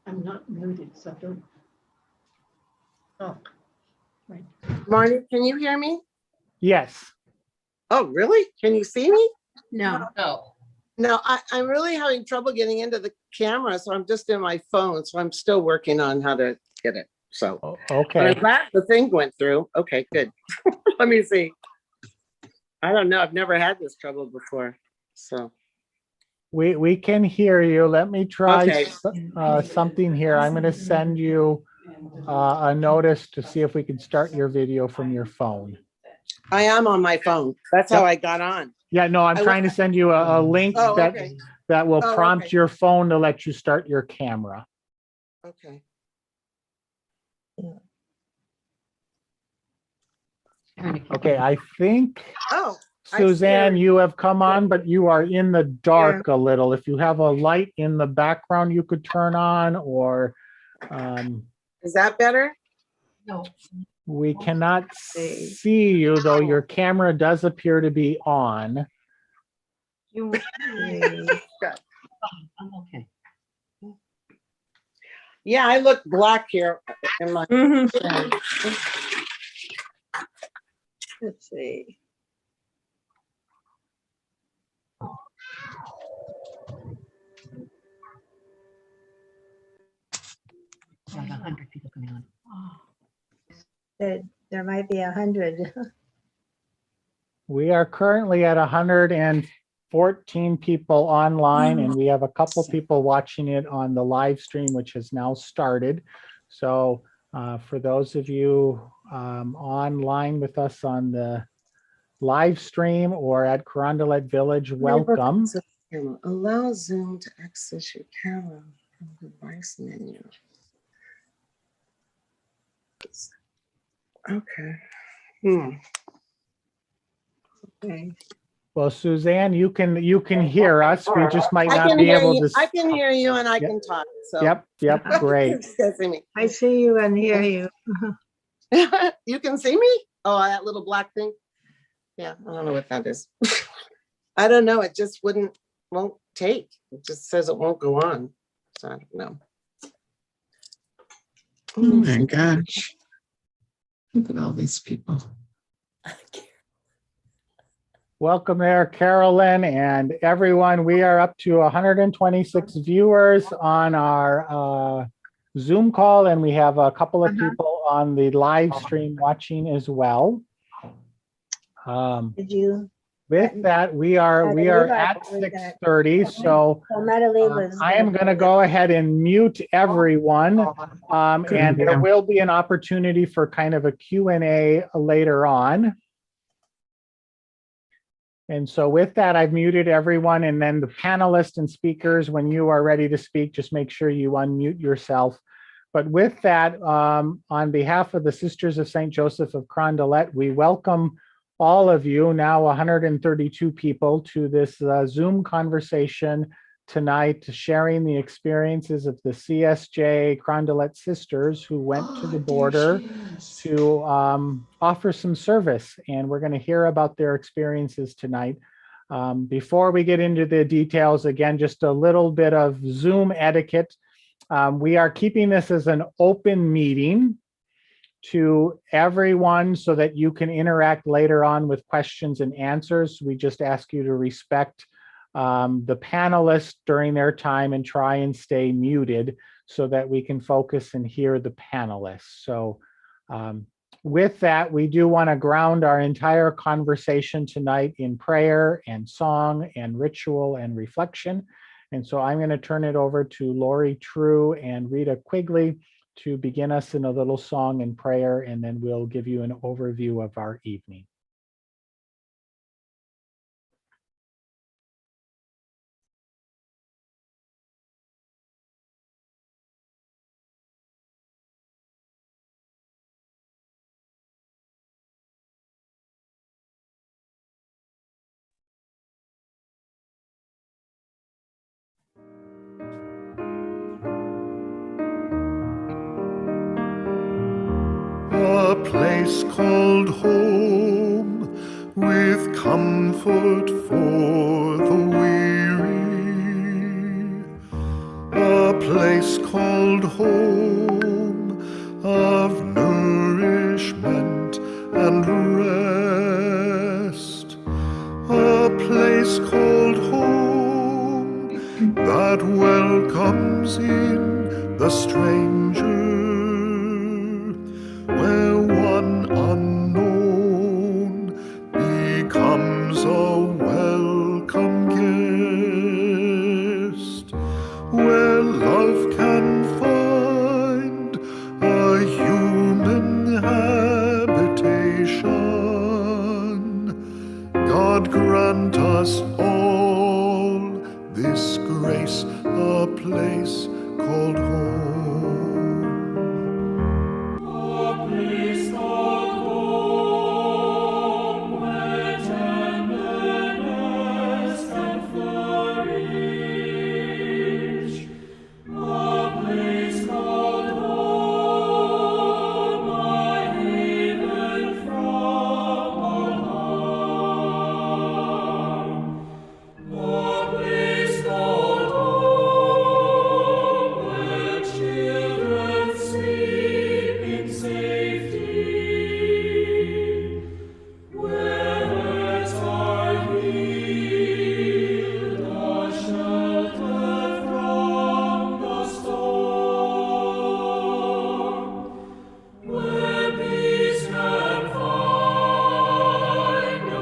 I'm not muted, so don't. Oh, right. Marty, can you hear me? Yes. Oh, really? Can you see me? No. No, I'm really having trouble getting into the camera, so I'm just in my phone. So I'm still working on how to get it. So, but Okay. I'm glad the thing went through. Okay, good. Let me see. I don't know. I've never had this trouble before. So, We can hear you. Let me try Okay. something here. I'm going to send you a notice to see if we can start your video from your phone. I am on my phone. That's how I got on. Yeah, no, I'm trying to send you a link Oh, that okay. that will Oh, prompt okay. your phone to let you start your camera. Okay. Okay, I think Oh, I see Suzanne, her. you have come on, but you are in the dark a little. If you have a light in the background you could turn on, or Is that better? No. we cannot see you, though your camera does appear to be on. I'm okay. Yeah, I look black here in my. Let's see. About 100 people coming on. There might be 100. We are currently at 114 people online, and we have a couple people watching it on the live stream, which has now started. So for those of you online with us on the live stream or at Carondelet Village, welcome. Allow Zoom to access your camera from the device menu. Okay. Okay. Well, Suzanne, you can hear us. We just might I not can be hear able you. to. I can hear you and I Yep. can talk. So. Yep, great. I see you and hear you. You can see me? Oh, that little black thing? Yeah, I don't know what that is. I don't know. It just won't take. It just says it won't go on. So I don't know. Oh my gosh. Look at all these people. Welcome there, Carolyn and everyone. We are up to 126 viewers on our Zoom call, and we have a couple of people on the live stream watching as well. Did you? With that, we are at 6:30, so I am going to go ahead and mute everyone, and there will be an opportunity for kind of a Q&A later on. And so with that, I've muted everyone, and then the panelists and speakers, when you are ready to speak, just make sure you unmute yourself. But with that, on behalf of the Sisters of St. Joseph of Carondelet, we welcome all of you, now 132 people, to this Zoom conversation tonight, sharing the experiences of the CSJ Carondelet sisters who went to the border to offer some service. And we're going to hear about their experiences tonight. Before we get into the details, again, just a little bit of Zoom etiquette. We are keeping this as an open meeting to everyone so that you can interact later on with questions and answers. We just ask you to respect the panelists during their time and try and stay muted so that we can focus and hear the panelists. So with that, we do want to ground our entire conversation tonight in prayer and song and ritual and reflection. And so I'm going to turn it over to Lori True and Rita Quigley to begin us in a little song and prayer, and then we'll give you an overview of our evening. A place called home, with comfort for the weary, a place called home of nourishment and rest, a place called home that welcomes in the stranger, where one unknown becomes a welcome guest, where love can find a human habitation. God grant us all this grace, a place called home. A place called home, where tenderness can flourish. A place called home, a haven from all harm. A place called home, where children sleep in safety, where hurts are healed, a shelter from the storm, where peace can find a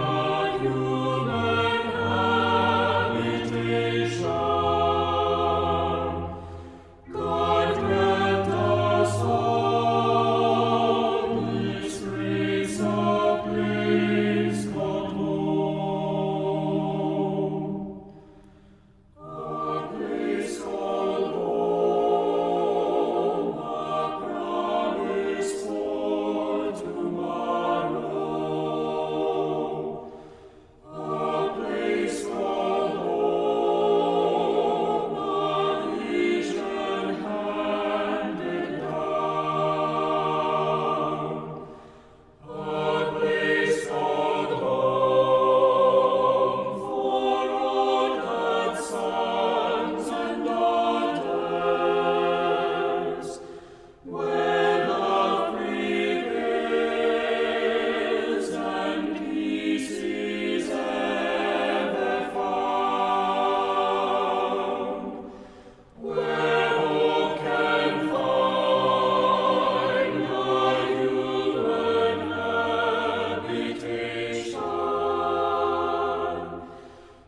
human habitation. God grant us all this grace, a place called home. A place called home, a promise for tomorrow. A place called home, a vision handed down. A place called home for all God's sons and daughters, where love prevails and peace is ever found, where hope can find a human habitation.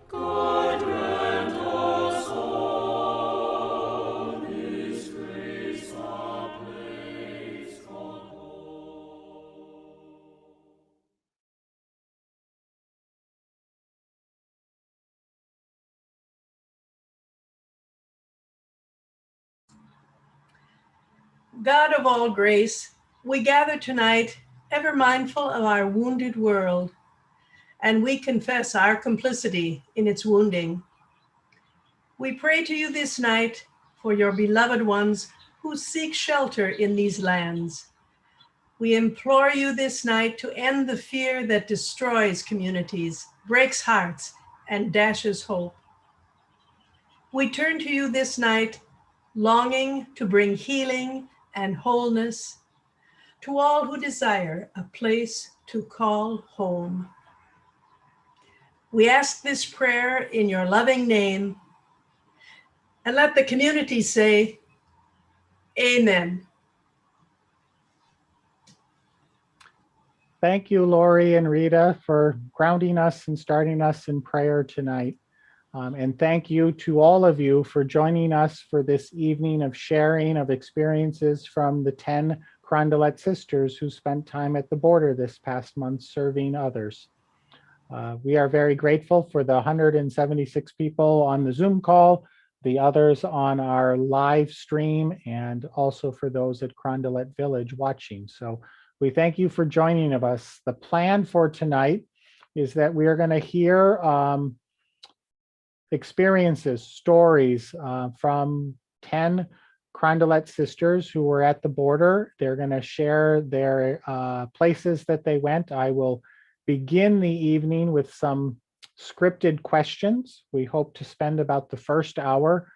God grant us all this grace, a place called home. God of all grace, we gather tonight ever mindful of our wounded world, and we confess our complicity in its wounding. We pray to you this night for your beloved ones who seek shelter in these lands. We implore you this night to end the fear that destroys communities, breaks hearts, and dashes hope. We turn to you this night, longing to bring healing and wholeness to all who desire a place to call home. We ask this prayer in your loving name, and let the community say, Amen. Thank you, Lori and Rita, for grounding us and starting us in prayer tonight. And thank you to all of you for joining us for this evening of sharing of experiences from the 10 Carondelet sisters who spent time at the border this past month serving others. We are very grateful for the 176 people on the Zoom call, the others on our live stream, and also for those at Carondelet Village watching. So we thank you for joining us. The plan for tonight is that we are going to hear experiences, stories from 10 Carondelet sisters who were at the border. They're going to share their places that they went. I will begin the evening with some scripted questions. We hope to spend about the first hour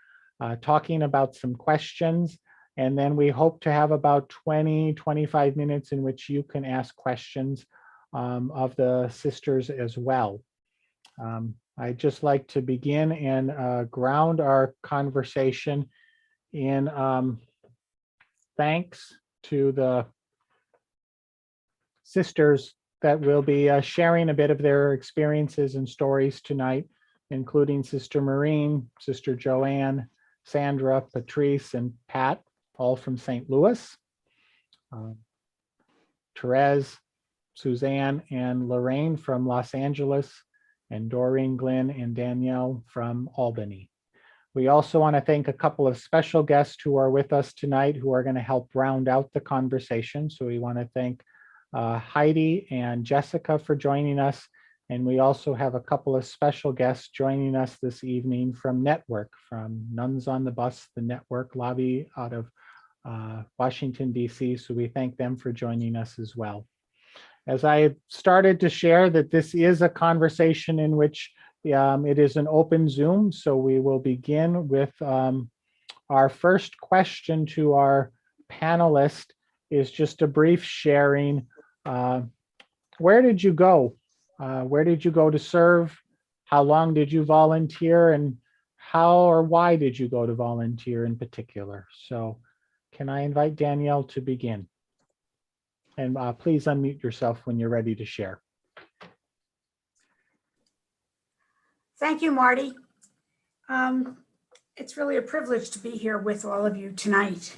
talking about some questions, and then we hope to have about 20-25 minutes in which you can ask questions of the sisters as well. I'd just like to begin and ground our conversation in thanks to the sisters that will be sharing a bit of their experiences and stories tonight, including Sister Maureen, Sister Joanne, Sandra, Patrice, and Pat, all from St. Louis. Therese, Suzanne, and Lorraine from Los Angeles, and Doreen, Glenn, and Danielle from Albany. We also want to thank a couple of special guests who are with us tonight who are going to help round out the conversation. So we want to thank Hiedi and Jessica for joining us. And we also have a couple of special guests joining us this evening from Network, from Nuns on the Bus, the Network lobby out of Washington, D.C. So we thank them for joining us as well. As I started to share that this is a conversation in which it is an open Zoom, so we will begin with our first question to our panelist is just a brief sharing. Where did you go? Where did you go to serve? How long did you volunteer? And how or why did you go to volunteer in particular? So can I invite Danielle to begin? And please unmute yourself when you're ready to share. Thank you, Marty. It's really a privilege to be here with all of you tonight.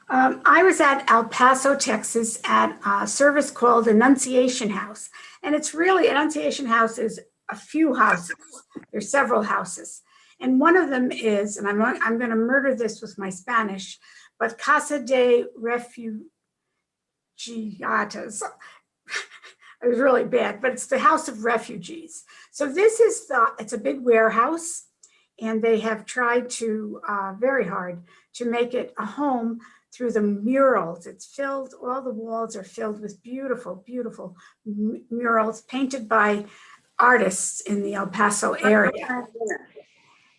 I was at El Paso, Texas at a service called Annunciation House. And it's really, Annunciation House is a few houses. There's several houses. And one of them is, and I'm going to murder this with my Spanish, but Casa de Refugiados. It was really bad, but it's the House of Refugees. So this is it's a big warehouse, and they have tried to very hard to make it a home through the murals. It's filled, all the walls are filled with beautiful, beautiful murals painted by artists in the El Paso area.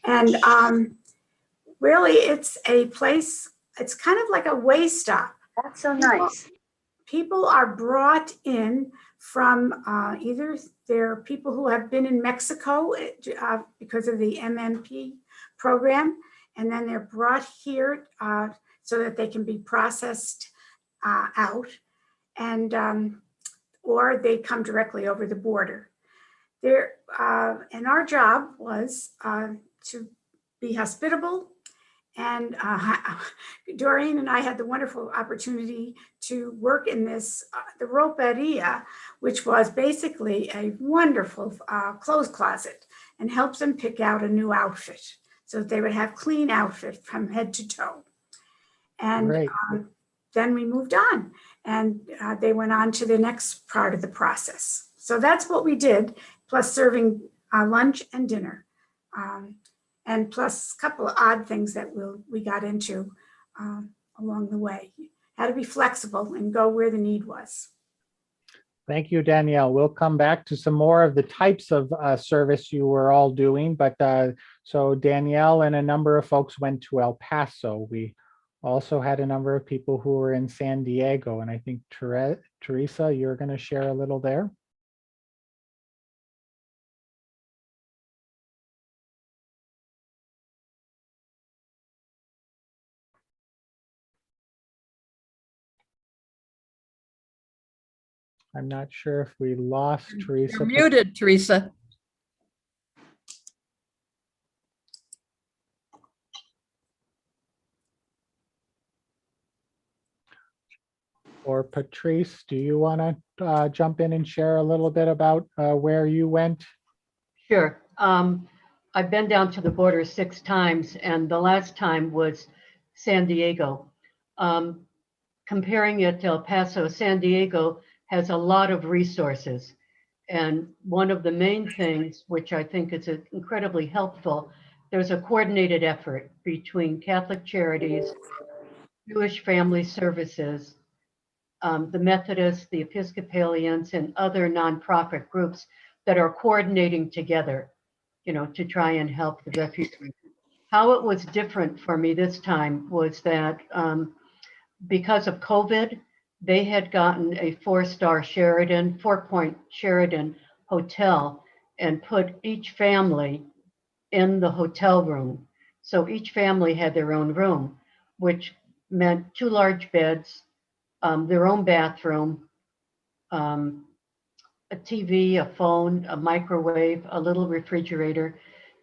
And really it's a place, it's kind of like a way stop. That's so nice. People are brought in from either they're people who have been in Mexico because of the MMP program, and then they're brought here so that they can be processed out, and or they come directly over the border. And our job was to be hospitable. And Doreen and I had the wonderful opportunity to work in this, the roperia, which was basically a wonderful clothes closet, and helped them pick out a new outfit so that they would have clean outfit from head to toe. And then we moved on, and they went on to the next part of the process. So that's what we did, plus serving lunch and dinner. And plus a couple of odd things that we got into along the way. Had to be flexible and go where the need was. Thank you, Danielle. We'll come back to some more of the types of service you were all doing. But so Danielle and a number of folks went to El Paso. We also had a number of people who were in San Diego. And I think Teresa, you're going to share a little there. I'm not sure if we lost Teresa. You're muted, Teresa. Or Patrice, do you want to jump in and share a little bit about where you went? Sure. I've been down to the border 6 times, and the last time was San Diego. Comparing it to El Paso, San Diego has a lot of resources. And one of the main things, which I think is incredibly helpful, there's a coordinated effort between Catholic Charities, Jewish Family Services, the Methodists, the Episcopalians, and other nonprofit groups that are coordinating together, to try and help the refugees. How it was different for me this time was that because of COVID, they had gotten a 4-star Sheraton, 4-point Sheraton hotel, and put each family in the hotel room. So each family had their own room, which meant 2 large beds, their own bathroom, a TV, a phone, a microwave, a little refrigerator.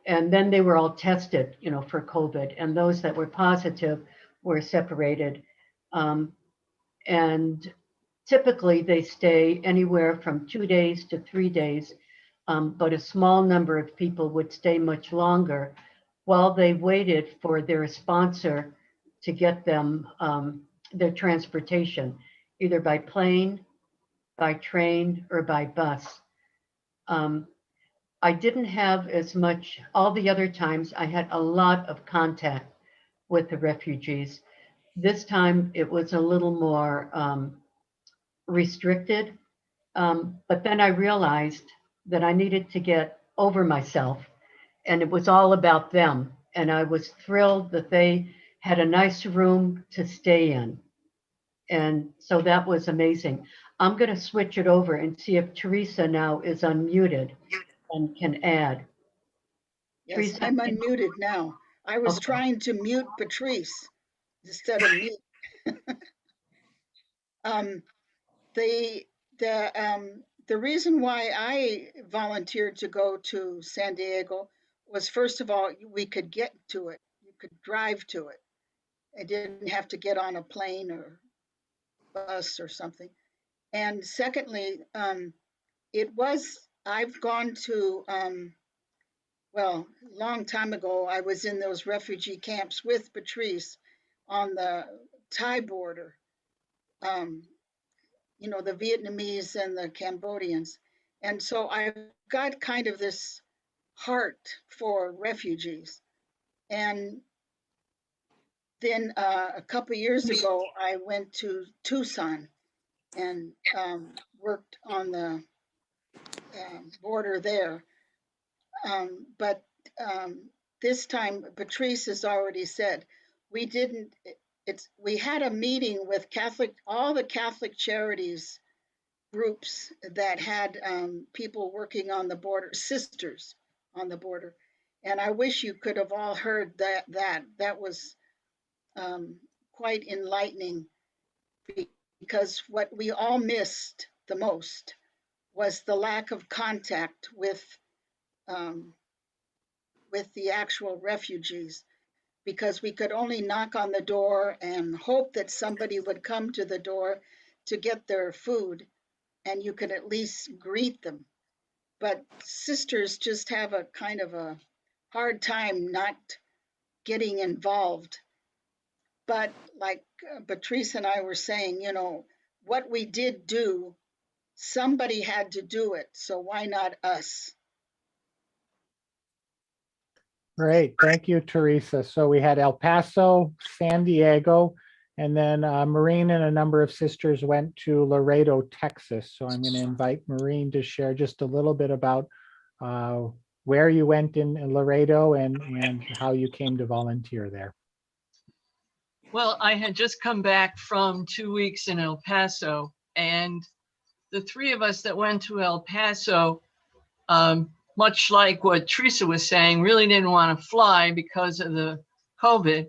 And then they were all tested, for COVID. And those that were positive were separated. And typically they stay anywhere from 2 days to 3 days. But a small number of people would stay much longer while they waited for their sponsor to get them their transportation, either by plane, by train, or by bus. I didn't have as much, all the other times I had a lot of contact with the refugees. This time it was a little more restricted, but then I realized that I needed to get over myself, and it was all about them. And I was thrilled that they had a nice room to stay in. And so that was amazing. I'm going to switch it over and see if Teresa now is unmuted and can add. Yes, Teresa. I'm unmuted now. I was Okay. trying to mute Patrice instead of me. The reason why I volunteered to go to San Diego was, first of all, we could get to it. You could drive to it. I didn't have to get on a plane or bus or something. And secondly, I've gone to, well, a long time ago, I was in those refugee camps with Patrice on the Thai border, the Vietnamese and the Cambodians. And so I've got kind of this heart for refugees. And then a couple of years ago, I went to Tucson and worked on the border there. But this time, Patrice has already said, we didn't, we had a meeting with all the Catholic charities groups that had people working on the border, sisters on the border. And I wish you could have all heard that was quite enlightening, because what we all missed the most was the lack of contact with the actual refugees, because we could only knock on the door and hope that somebody would come to the door to get their food, and you could at least greet them. But sisters just have a kind of a hard time not getting involved. But like Patrice and I were saying, what we did do, somebody had to do it. So why not us? Great, thank you, Teresa. So we had El Paso, San Diego, and then Maureen and a number of sisters went to Laredo, Texas. So I'm going to invite Maureen to share just a little bit about where you went in Laredo and how you came to volunteer there. Well, I had just come back from 2 weeks in El Paso, and the 3 of us that went to El Paso, much like what Teresa was saying, really didn't want to fly because of the COVID.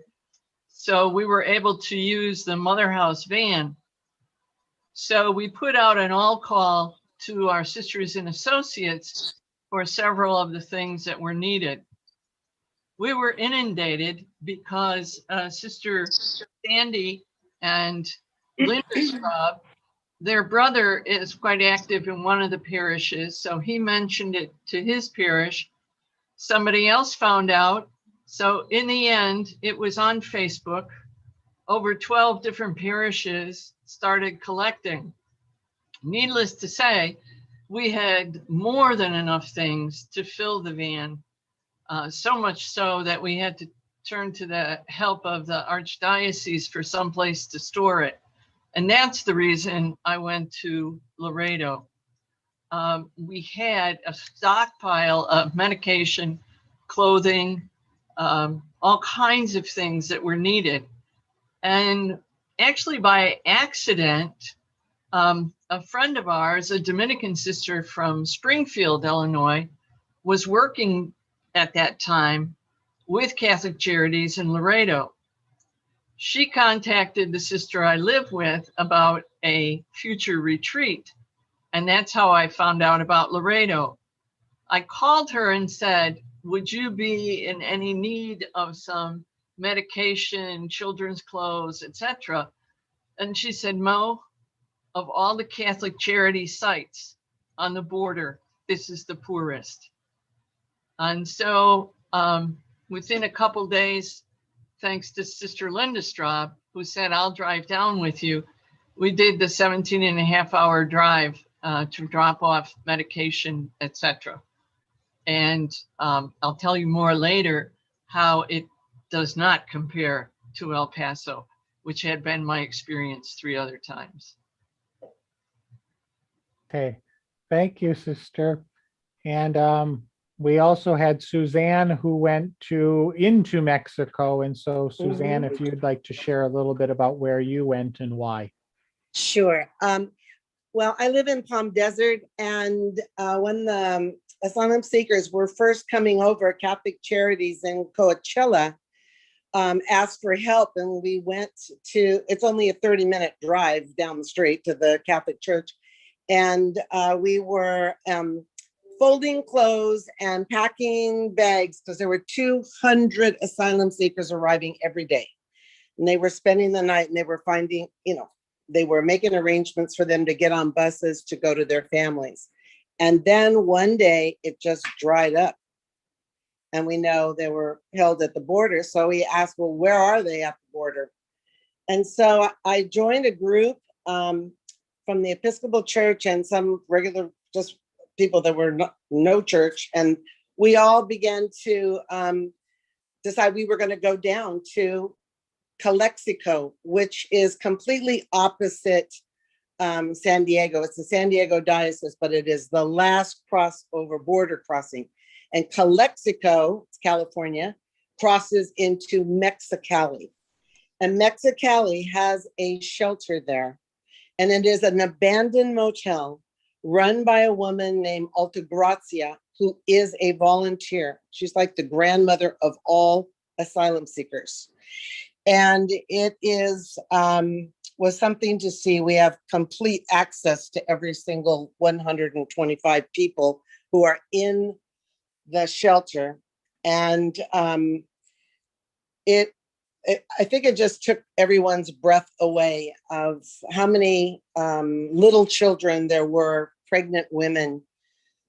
So we were able to use the Mother House van. So we put out an all call to our sisters and associates for several of the things that were needed. We were inundated because Sister Sandy and Linda Straub, their brother is quite active in one of the parishes. So he mentioned it to his parish. Somebody else found out. So in the end, it was on Facebook. Over 12 different parishes started collecting. Needless to say, we had more than enough things to fill the van. So much so that we had to turn to the help of the Archdiocese for some place to store it. And that's the reason I went to Laredo. We had a stockpile of medication, clothing, all kinds of things that were needed. And actually by accident, a friend of ours, a Dominican sister from Springfield, Illinois, was working at that time with Catholic Charities in Laredo. She contacted the sister I live with about a future retreat. And that's how I found out about Laredo. I called her and said, would you be in any need of some medication, children's clothes, etc.? And she said, Mo, of all the Catholic charity sites on the border, this is the poorest. And so within a couple days, thanks to Sister Linda Straub, who said, I'll drive down with you, we did the 17.5-hour drive to drop off medication, etc. And I'll tell you more later how it does not compare to El Paso, which had been my experience 3 other times. Okay, thank you, sister. And we also had Suzanne who went into Mexico. And so Suzanne, if you'd like to share a little bit about where you went and why. Sure. Well, I live in Palm Desert, and when the asylum seekers were first coming over, Catholic Charities in Coachella asked for help, and we went to, it's only a 30-minute drive down the street to the Catholic Church, and we were folding clothes and packing bags because there were 200 asylum seekers arriving every day, and they were spending the night, and they were finding, they were making arrangements for them to get on buses to go to their families. And then one day it just dried up. And we know they were held at the border. So we asked, well, where are they at the border? And so I joined a group from the Episcopal Church and some regular just people that were no church. And we all began to decide we were going to go down to Calexico, which is completely opposite San Diego. It's the San Diego diocese, but it is the last crossover border crossing. And Calexico, it's California, crosses into Mexicali. And Mexicali has a shelter there. And it is an abandoned motel run by a woman named Altagracia, who is a volunteer. She's like the grandmother of all asylum seekers. And it is was something to see. We have complete access to every single 125 people who are in the shelter. And I think it just took everyone's breath away of how many little children there were, pregnant women,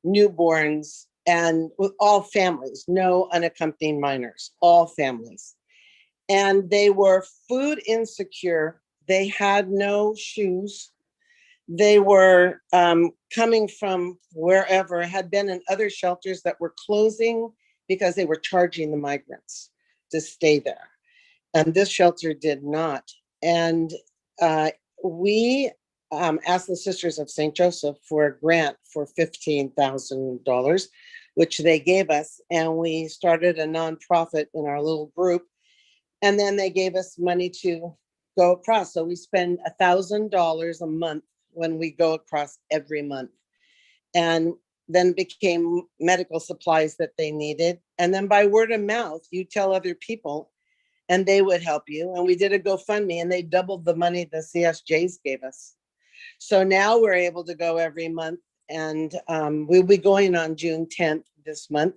newborns, and with all families, no unaccompanied minors, all families. And they were food insecure. They had no shoes. They were coming from wherever, had been in other shelters that were closing because they were charging the migrants to stay there. And this shelter did not. And we asked the Sisters of St. Joseph for a grant for $15,000, which they gave us. And we started a nonprofit in our little group. And then they gave us money to go across. So we spend $1,000 a month when we go across every month. And then became medical supplies that they needed. And then by word of mouth, you tell other people and they would help you. And we did a GoFundMe and they doubled the money the CSJs gave us. So now we're able to go every month, and we'll be going on June 10th this month.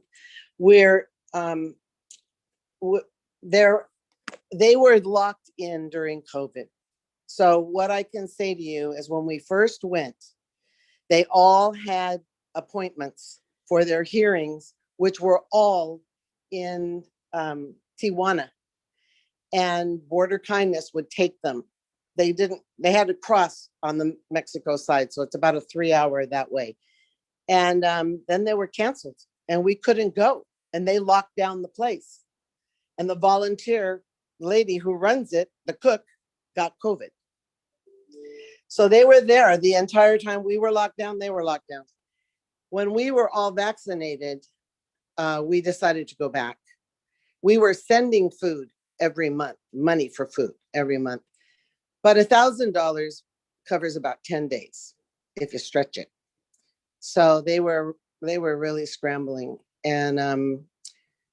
They were locked in during COVID. So what I can say to you is when we first went, they all had appointments for their hearings, which were all in Tijuana, and Border Kindness would take them. They had to cross on the Mexico side. So it's about a 3-hour that way. And then they were canceled and we couldn't go, and they locked down the place. And the volunteer lady who runs it, the cook, got COVID. So they were there the entire time we were locked down, they were locked down. When we were all vaccinated, we decided to go back. We were sending food every month, money for food every month. But $1,000 covers about 10 days if you stretch it. So they were really scrambling. And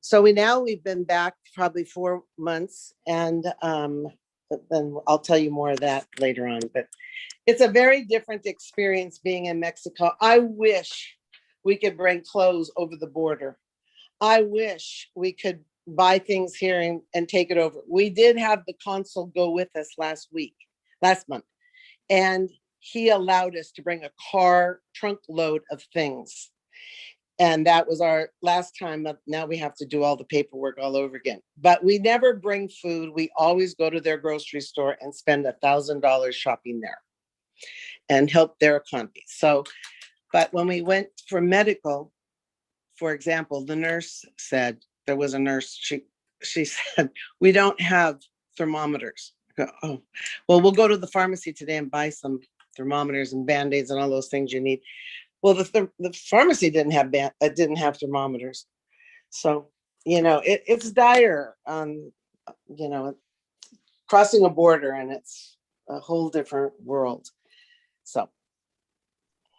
so we've been back probably 4 months, and then I'll tell you more of that later on. But it's a very different experience being in Mexico. I wish we could bring clothes over the border. I wish we could buy things here and take it over. We did have the consul go with us last month, and he allowed us to bring a trunk load of things. And that was our last time. Now we have to do all the paperwork all over again. But we never bring food. We always go to their grocery store and spend $1,000 shopping there and help their economy. So, but when we went for medical, for example, the nurse said, there was a nurse, she said, we don't have thermometers. I go, oh, well, we'll go to the pharmacy today and buy some thermometers and Band-Aids and all those things you need. Well, the pharmacy didn't have thermometers. So, it's dire on, crossing a border, and it's a whole different world. So.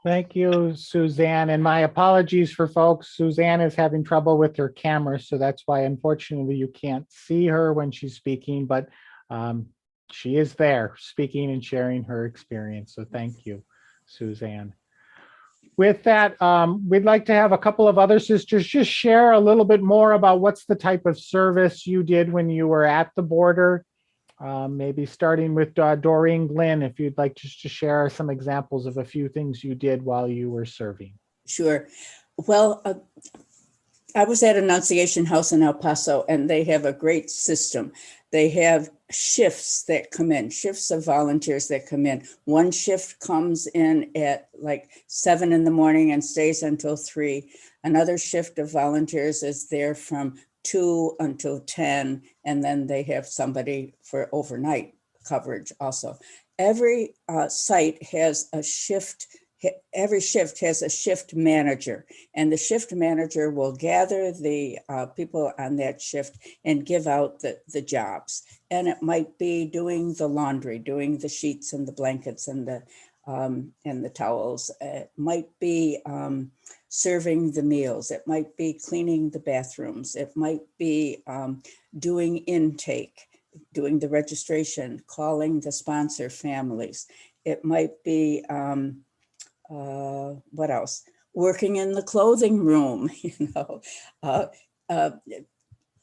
Thank you, Suzanne. And my apologies for folks. Suzanne is having trouble with her camera, so that's why, unfortunately, you can't see her when she's speaking, but she is there speaking and sharing her experience. So thank you, Suzanne. With that, we'd like to have a couple of other sisters just share a little bit more about what's the type of service you did when you were at the border. Maybe starting with Doreen Glynn, if you'd like just to share some examples of a few things you did while you were serving. Sure. Well, I was at Annunciation House in El Paso, and they have a great system. They have shifts that come in, shifts of volunteers that come in. One shift comes in at like 7 in the morning and stays until 3. Another shift of volunteers is there from 2 until 10, and then they have somebody for overnight coverage also. Every site has a shift. Every shift has a shift manager, and the shift manager will gather the people on that shift and give out the jobs. And it might be doing the laundry, doing the sheets and the blankets and the towels. It might be serving the meals. It might be cleaning the bathrooms. It might be doing intake, doing the registration, calling the sponsor families. It might be, what else? Working in the clothing room,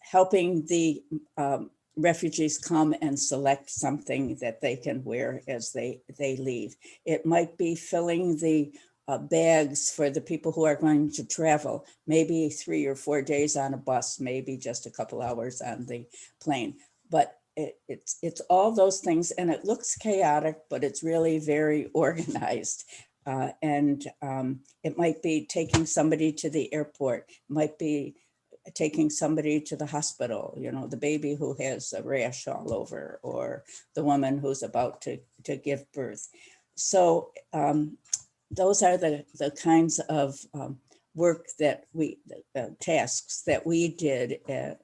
helping the refugees come and select something that they can wear as they leave. It might be filling the bags for the people who are going to travel, maybe 3 or 4 days on a bus, maybe just a couple hours on the plane. But it's all those things, and it looks chaotic, but it's really very organized. It might be taking somebody to the airport, it might be taking somebody to the hospital, the baby who has a rash all over, or the woman who's about to give birth. So those are the kinds of work that tasks that we did at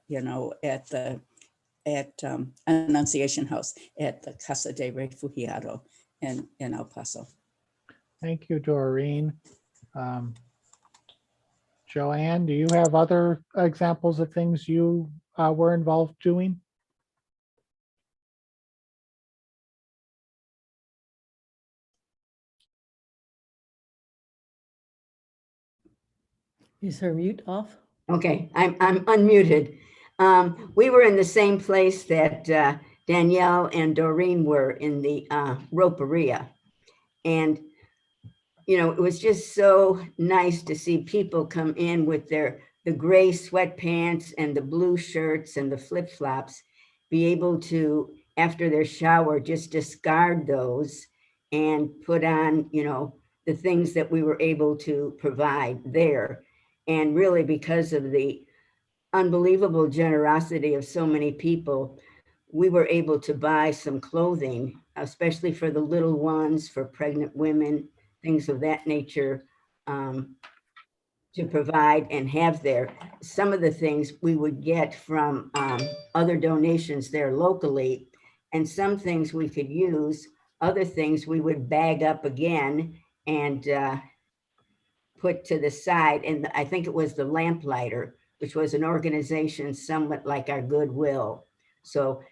Annunciation House at the Casa de Refugiado in El Paso. Thank you, Doreen. Joanne, do you have other examples of things you were involved doing? Is her mute off? Okay, I'm unmuted. We were in the same place that Danielle and Doreen were in the roperia. And, it was just so nice to see people come in with the gray sweatpants and the blue shirts and the flip-flops, be able to, after their shower, just discard those and put on, the things that we were able to provide there. And really, because of the unbelievable generosity of so many people, we were able to buy some clothing, especially for the little ones, for pregnant women, things of that nature, to provide and have there. Some of the things we would get from other donations there locally, and some things we could use, other things we would bag up again and put to the side. And I think it was the Lamplighter, which was an organization somewhat like our Goodwill. So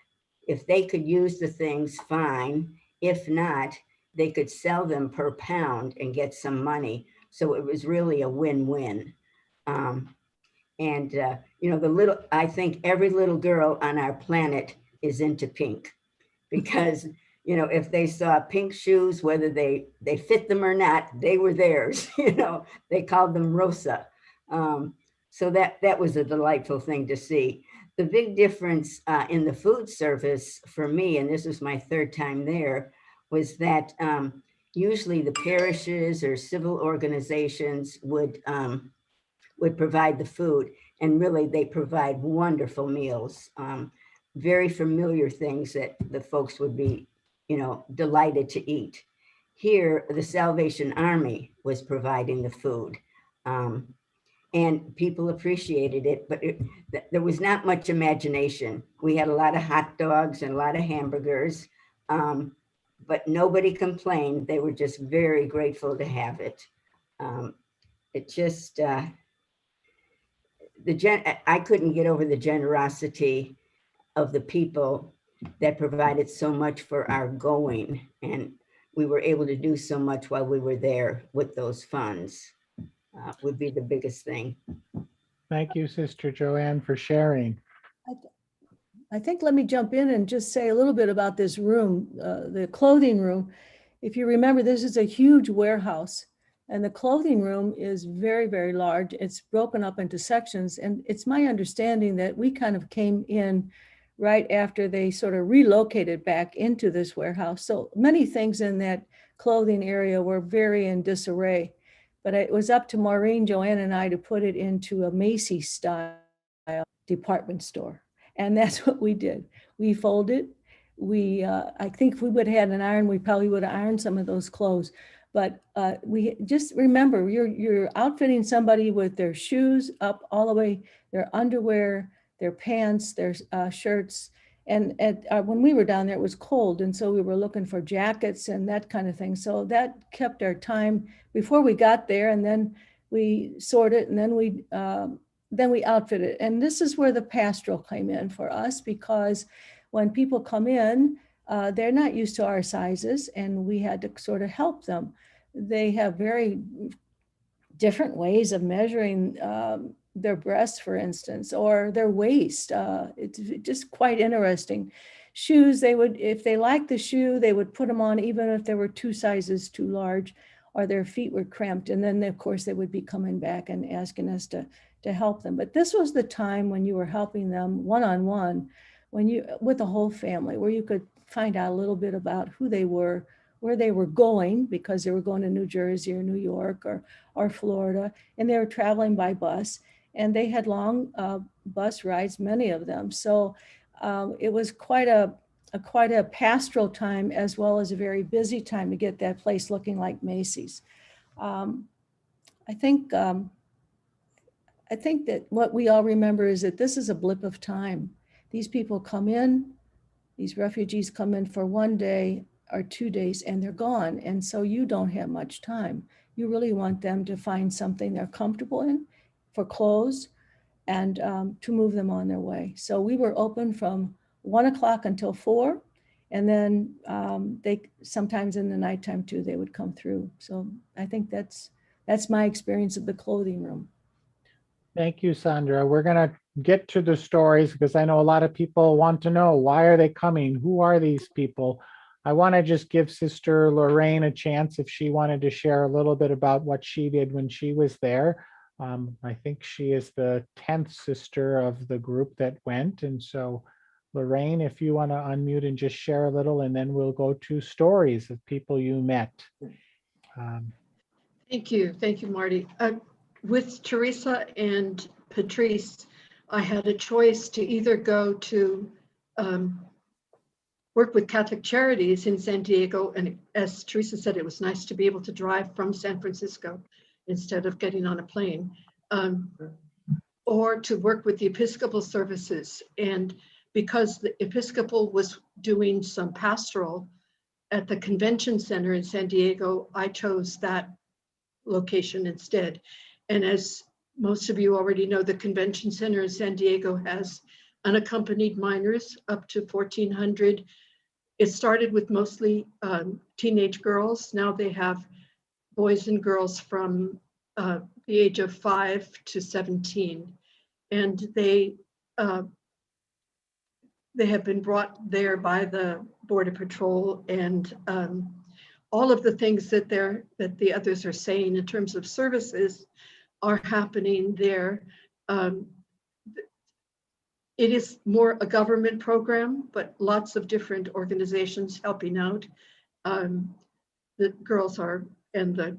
if they could use the things, fine. If not, they could sell them per pound and get some money. So it was really a win-win. You know, I think every little girl on our planet is into pink, because, you know, if they saw pink shoes, whether they fit them or not, they were theirs. You know, they called them Rosa. So that was a delightful thing to see. The big difference in the food service for me, and this was my third time there, was that usually the parishes or civil organizations would provide the food, and really they provide wonderful meals, very familiar things that the folks would be, you know, delighted to eat. Here, the Salvation Army was providing the food. And people appreciated it, but there was not much imagination. We had a lot of hot dogs and a lot of hamburgers, but nobody complained. They were just very grateful to have it. It just, I couldn't get over the generosity of the people that provided so much for our going. And we were able to do so much while we were there with those funds. Would be the biggest thing. Thank you, Sister Joanne, for sharing. I think let me jump in and just say a little bit about this room, the clothing room. If you remember, this is a huge warehouse, and the clothing room is very, very large. It's broken up into sections, and it's my understanding that we kind of came in right after they sort of relocated back into this warehouse. So many things in that clothing area were very in disarray. But it was up to Maureen, Joanne, and I to put it into a Macy's style department store. And that's what we did. We folded. I think if we would have had an iron, we probably would have ironed some of those clothes. But we just remember, you're outfitting somebody with their shoes up all the way, their underwear, their pants, their shirts. And when we were down there, it was cold. And so we were looking for jackets and that kind of thing. So that kept our time before we got there. And then we sorted, and then we outfitted. And this is where the pastoral came in for us, because when people come in, they're not used to our sizes, and we had to sort of help them. They have very different ways of measuring their breasts, for instance, or their waist. It's just quite interesting. Shoes, they would, if they liked the shoe, they would put them on even if they were 2 sizes too large, or their feet were cramped. And then of course they would be coming back and asking us to help them. But this was the time when you were helping them one-on-one, with the whole family, where you could find out a little bit about who they were, where they were going, because they were going to New Jersey or New York or Florida, and they were traveling by bus, and they had long bus rides, many of them. So it was quite a pastoral time, as well as a very busy time to get that place looking like Macy's. I think that what we all remember is that this is a blip of time. These people come in, these refugees come in for 1 day or 2 days, and they're gone. And so you don't have much time. You really want them to find something they're comfortable in, for clothes, and to move them on their way. So we were open from 1 o'clock until 4. And then they sometimes in the nighttime too, they would come through. So I think that's my experience of the clothing room. Thank you, Sandra. We're going to get to the stories, because I know a lot of people want to know, why are they coming? Who are these people? I want to just give Sister Lorraine a chance if she wanted to share a little bit about what she did when she was there. I think she is the 10th sister of the group that went. And so, Lorraine, if you want to unmute and just share a little, and then we'll go to stories of people you met. Thank you, Marty. With Teresa and Patrice, I had a choice to either go to work with Catholic Charities in San Diego. And as Teresa said, it was nice to be able to drive from San Francisco instead of getting on a plane, or to work with the Episcopal services. And because the Episcopal was doing some pastoral at the convention center in San Diego, I chose that location instead. And as most of you already know, the convention center in San Diego has unaccompanied minors up to 1,400. It started with mostly teenage girls. Now they have boys and girls from the age of 5 to 17. And they have been brought there by the Border Patrol, and all of the things that the others are saying in terms of services are happening there. It is more a government program, but lots of different organizations helping out. The girls are, and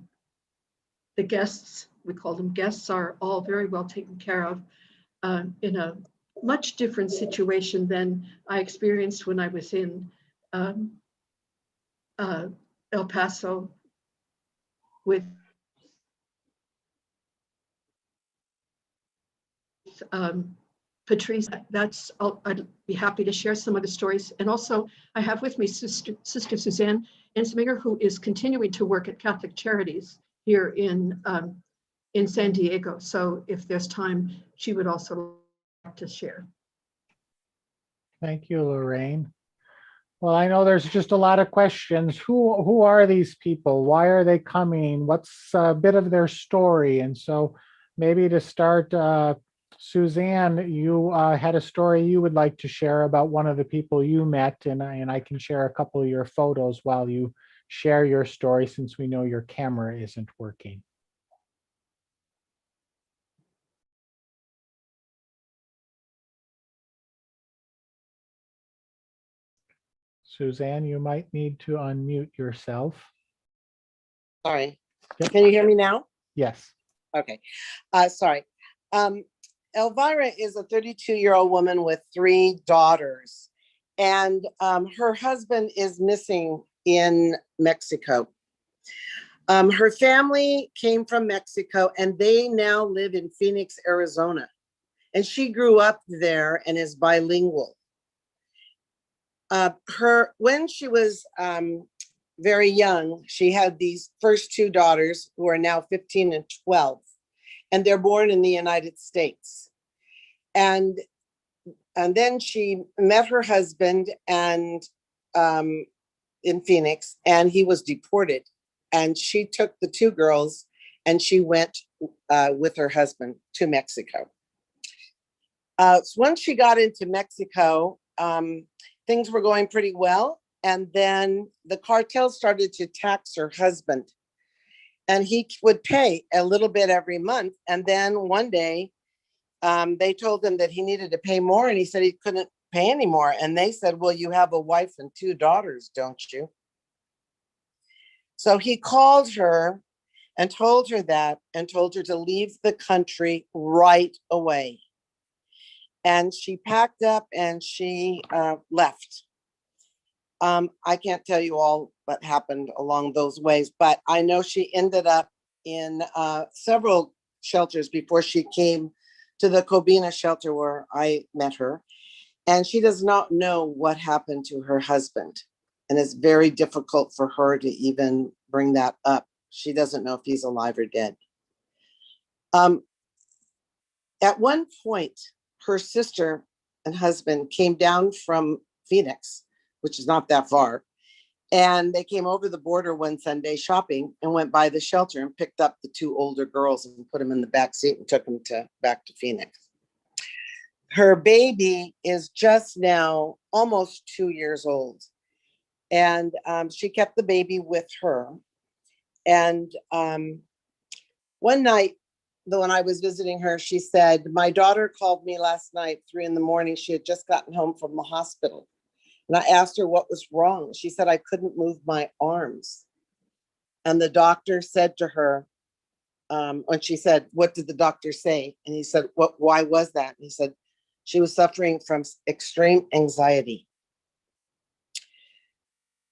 the guests, we call them guests, are all very well taken care of in a much different situation than I experienced when I was in El Paso with Patrice. I'd be happy to share some of the stories. And also I have with me Sister Suzanne Ensminger, who is continuing to work at Catholic Charities here in San Diego. So if there's time, she would also like to share. Thank you, Lorraine. Well, I know there's just a lot of questions. Who are these people? Why are they coming? What's a bit of their story? And so maybe to start, Suzanne, you had a story you would like to share about one of the people you met, and I can share a couple of your photos while you share your story, since we know your camera isn't working. Suzanne, you might need to unmute yourself. Sorry. Yep. Can you hear me now? Yes. Okay. Sorry. Elvira is a 32-year-old woman with 3 daughters, and her husband is missing in Mexico. Her family came from Mexico, and they now live in Phoenix, Arizona. And she grew up there and is bilingual. When she was very young, she had these first 2 daughters who are now 15 and 12, and they're born in the United States. And then she met her husband and in Phoenix, and he was deported. And she took the 2 girls and she went with her husband to Mexico. So once she got into Mexico, things were going pretty well. And then the cartel started to tax her husband, and he would pay a little bit every month. And then one day they told him that he needed to pay more, and he said he couldn't pay anymore. And they said, well, you have a wife and 2 daughters, don't you? So he called her and told her that, and told her to leave the country right away. And she packed up and she left. I can't tell you all what happened along those ways, but I know she ended up in several shelters before she came to the Cobina shelter where I met her. And she does not know what happened to her husband. And it's very difficult for her to even bring that up. She doesn't know if he's alive or dead. At one point, her sister and husband came down from Phoenix, which is not that far. And they came over the border one Sunday shopping and went by the shelter and picked up the 2 older girls and put them in the back seat and took them back to Phoenix. Her baby is just now almost 2 years old. And she kept the baby with her. And one night, when I was visiting her, she said, my daughter called me last night, 3 a.m. She had just gotten home from the hospital. And I asked her what was wrong. She said, I couldn't move my arms. And the doctor said to her, when she said, what did the doctor say? And he said, why was that? And he said, she was suffering from extreme anxiety.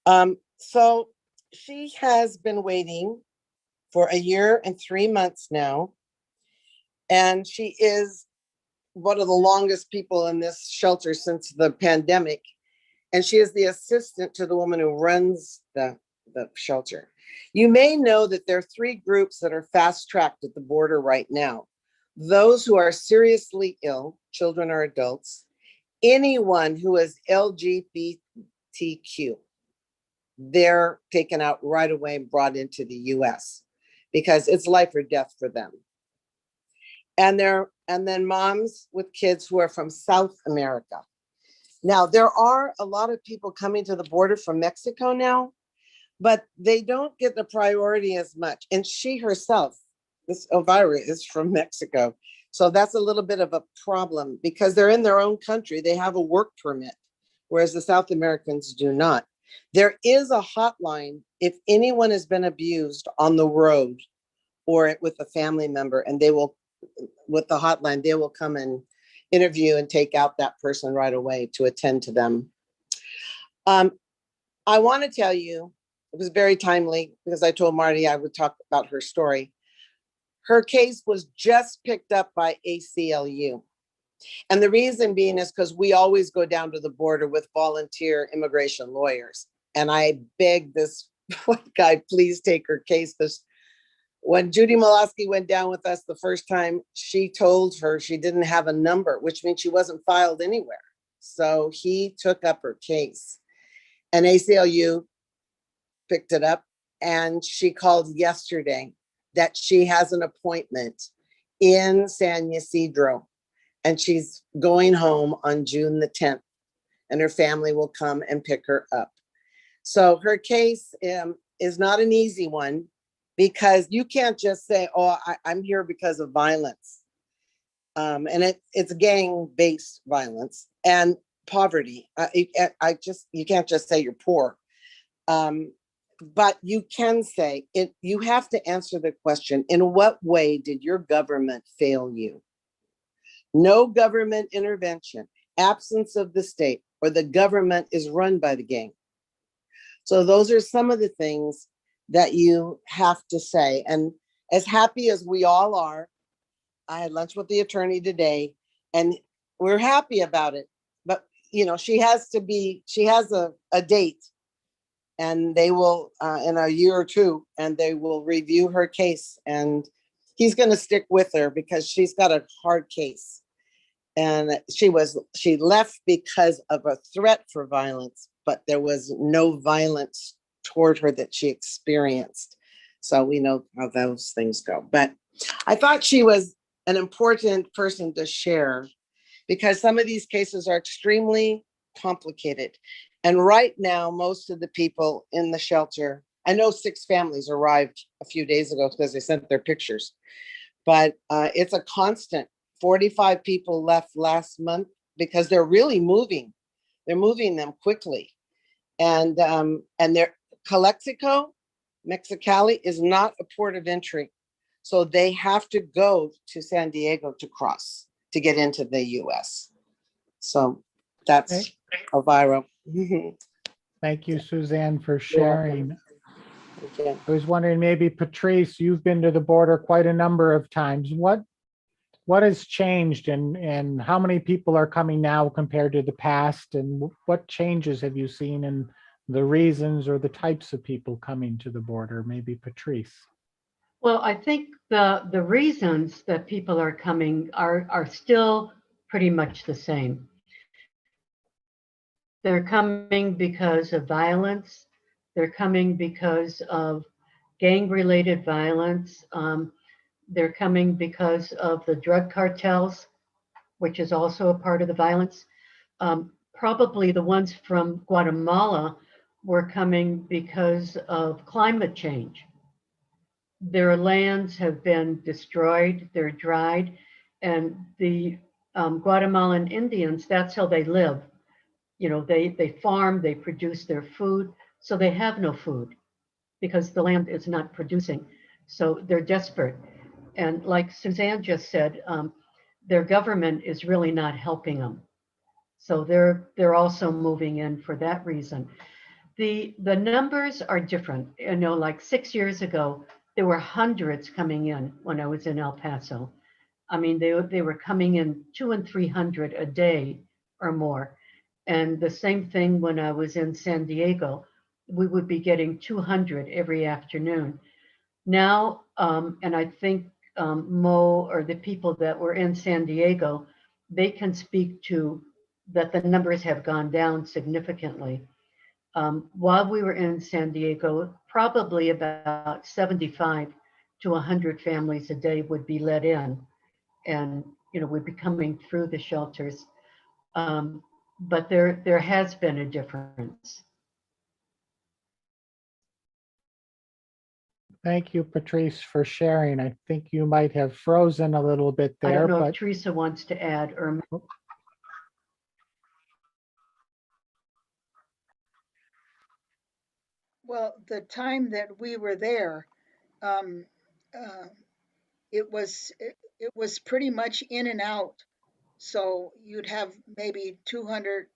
So she has been waiting for 1 year and 3 months now. And she is one of the longest people in this shelter since the pandemic. And she is the assistant to the woman who runs the shelter. You may know that there are 3 groups that are fast-tracked at the border right now. Those who are seriously ill, children or adults, anyone who is LGBTQ, they're taken out right away and brought into the US because it's life or death for them. And then moms with kids who are from South America. Now, there are a lot of people coming to the border from Mexico now, but they don't get the priority as much. And she herself, this Elvira, is from Mexico. So that's a little bit of a problem because they're in their own country. They have a work permit, whereas the South Americans do not. There is a hotline if anyone has been abused on the road or with a family member, and they will, with the hotline, they will come and interview and take out that person right away to attend to them. I want to tell you, it was very timely because I told Marty I would talk about her story. Her case was just picked up by ACLU. And the reason being is because we always go down to the border with volunteer immigration lawyers. And I begged this one guy, please take her case. Because when Judy Molosky went down with us the first time, she told her she didn't have a number, which means she wasn't filed anywhere. So he took up her case. And ACLU picked it up. And she called yesterday that she has an appointment in San Ysidro. And she's going home on June the 10th. And her family will come and pick her up. So her case is not an easy one because you can't just say, oh, I'm here because of violence. And it's gang-based violence and poverty. You can't just say you're poor. But you can say it. You have to answer the question, in what way did your government fail you? No government intervention, absence of the state, or the government is run by the gang. So those are some of the things that you have to say. And as happy as we all are, I had lunch with the attorney today and we're happy about it. But, you know, she has a date and they will, in a year or two, and they will review her case. And he's going to stick with her because she's got a hard case. And she left because of a threat for violence, but there was no violence toward her that she experienced. So we know how those things go. But I thought she was an important person to share because some of these cases are extremely complicated. And right now, most of the people in the shelter, I know 6 families arrived a few days ago because they sent their pictures, but it's a constant. 45 people left last month because they're really moving. They're moving them quickly. And Calexico, Mexicali is not a port of entry. So they have to go to San Diego to cross to get into the US. So that's Elvira. Thank you, Suzanne, for sharing. Okay. I was wondering, maybe Patrice, you've been to the border quite a number of times. What has changed and how many people are coming now compared to the past? And what changes have you seen in the reasons or the types of people coming to the border? Maybe Patrice. Well, I think the reasons that people are coming are still pretty much the same. They're coming because of violence. They're coming because of gang-related violence. They're coming because of the drug cartels, which is also a part of the violence. Probably the ones from Guatemala were coming because of climate change. Their lands have been destroyed, they're dried, and the Guatemalan Indians, that's how they live. You know, they farm, they produce their food, so they have no food because the land is not producing. So they're desperate. And like Suzanne just said, their government is really not helping them. So they're also moving in for that reason. The numbers are different. You know, like 6 years ago, there were hundreds coming in when I was in El Paso. I mean, they were coming in 200 and 300 a day or more. And the same thing when I was in San Diego, we would be getting 200 every afternoon. Now, and I think Mo or the people that were in San Diego, they can speak to that the numbers have gone down significantly. While we were in San Diego, probably about 75 to 100 families a day would be let in, and would be coming through the shelters. But there has been a difference. Thank you, Patrice, for sharing. I think you might have frozen a little bit I there, don't know but if Teresa wants to add or. Well, the time that we were there, um, it was pretty much in and out. So you'd have maybe 200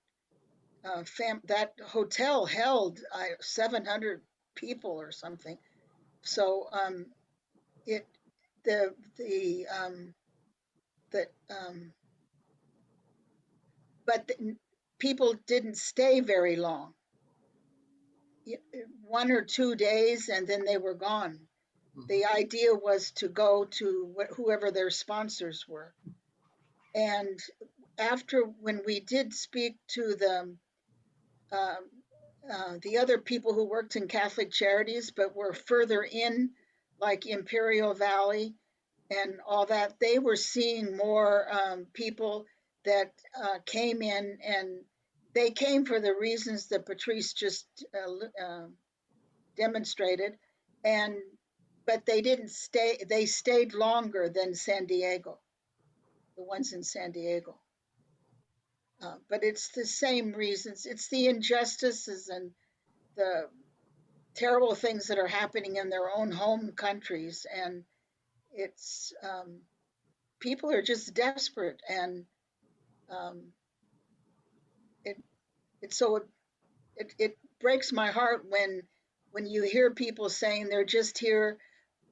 that hotel held 700 people or something. So it the but people didn't stay very long. 1 or 2 days and then they were gone. The idea was to go to whoever their sponsors were. And after, when we did speak to the other people who worked in Catholic Charities but were further in, like Imperial Valley and all that, they were seeing more people that came in, and they came for the reasons that Patrice just demonstrated, but they didn't stay. They stayed longer than San Diego, the ones in San Diego. But it's the same reasons. It's the injustices and the terrible things that are happening in their own home countries, and it's people are just desperate, and it breaks my heart when you hear people saying they're just here,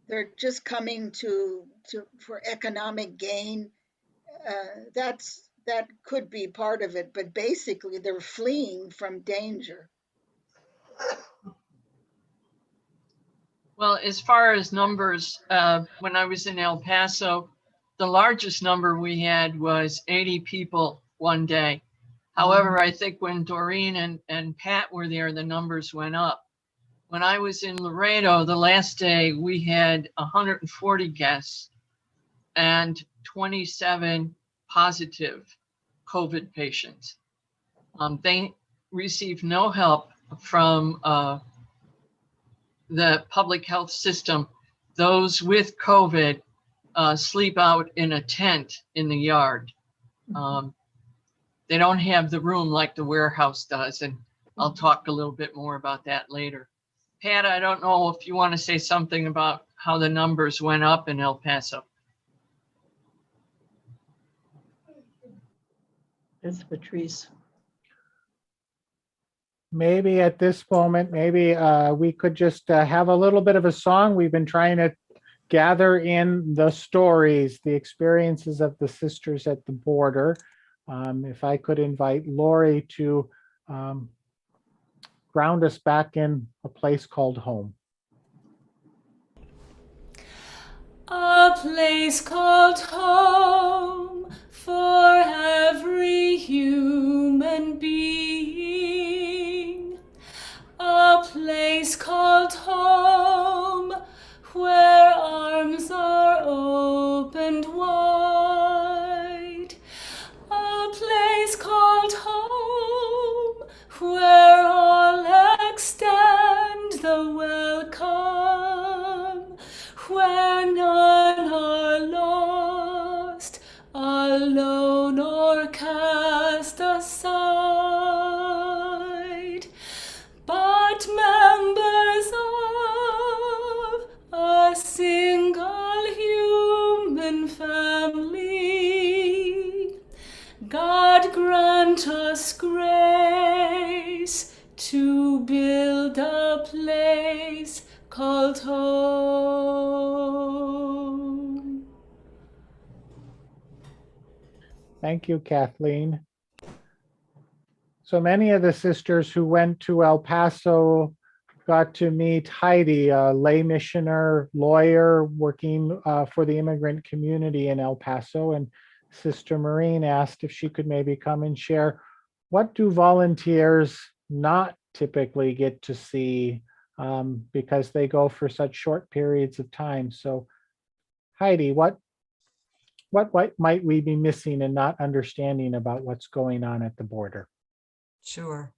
they're just coming to for economic gain. That could be part of it, but basically they're fleeing from danger. Well, as far as numbers, when I was in El Paso, the largest number we had was 80 people one day. However, I think when Doreen and Pat were there, the numbers went up. When I was in Laredo, the last day, we had 140 guests and 27 positive COVID patients. They received no help from the public health system. Those with COVID sleep out in a tent in the yard. They don't have the room like the warehouse does, and I'll talk a little bit more about that later. Pat, I don't know if you want to say something about how the numbers went up in El Paso. That's Patrice. maybe at this moment, maybe we could just have a little bit of a song. We've been trying to gather in the stories, the experiences of the sisters at the border. If I could invite Lori to ground us back in a place called home. A place called home for every human being. A place called home where arms are opened wide. A place called home where all extend the welcome, where none are lost, alone, or cast aside, but members of a single human family. God grant us grace to build a place called home. Thank you, Kathleen. So many of the sisters who went to El Paso got to meet Hiedi, a lay missioner, lawyer working for the immigrant community in El Paso. And Sister Maureen asked if she could maybe come and share, what do volunteers not typically get to see because they go for such short periods of time? So Hiedi, what might we be missing and not understanding about what's going on at the border? Sure.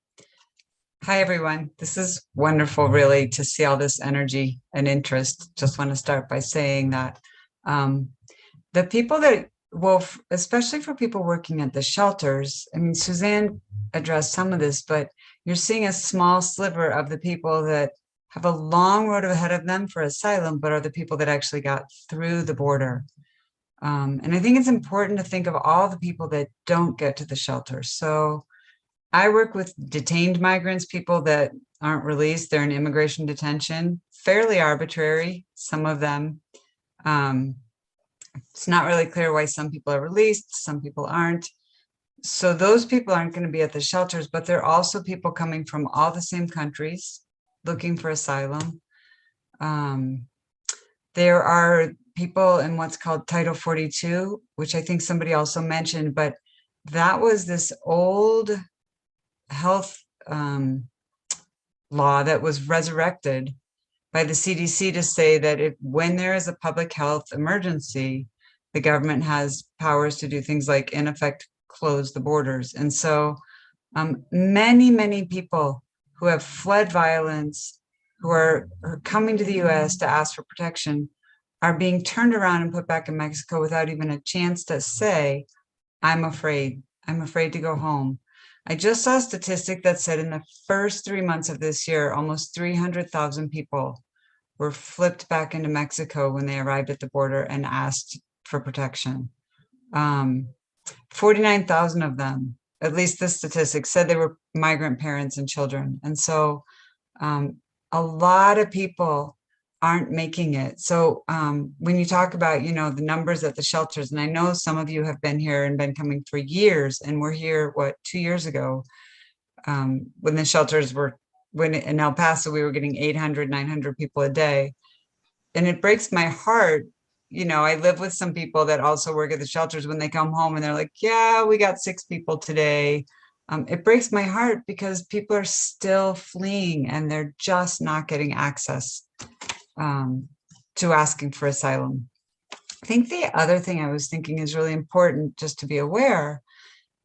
Hi, everyone. This is wonderful, really, to see all this energy and interest. Just want to start by saying that the people that, well, especially for people working at the shelters, I mean, Suzanne addressed some of this, but you're seeing a small sliver of the people that have a long road ahead of them for asylum, but are the people that actually got through the border. And I think it's important to think of all the people that don't get to the shelter. So I work with detained migrants, people that aren't released. They're in immigration detention, fairly arbitrary, some of them. It's not really clear why some people are released, some people aren't. So those people aren't going to be at the shelters, but they're also people coming from all the same countries looking for asylum. There are people in what's called Title 42, which I think somebody also mentioned, but that was this old health law that was resurrected by the CDC to say that when there is a public health emergency, the government has powers to do things like, in effect, close the borders. And so many people who have fled violence, who are coming to the US to ask for protection, are being turned around and put back in Mexico without even a chance to say, I'm afraid to go home. I just saw a statistic that said in the first 3 months of this year, almost 300,000 people were flipped back into Mexico when they arrived at the border and asked for protection. 49,000 of them, at least this statistic, said they were migrant parents and children. And so a lot of people aren't making it. So when you talk about, the numbers at the shelters, and I know some of you have been here and been coming for years, and we're here, 2 years ago, when the shelters were, when in El Paso, we were getting 800, 900 people a day. And it breaks my heart. I live with some people that also work at the shelters. When they come home and they're like, yeah, we got 6 people today. It breaks my heart because people are still fleeing and they're just not getting access to asking for asylum. I think the other thing I was thinking is really important just to be aware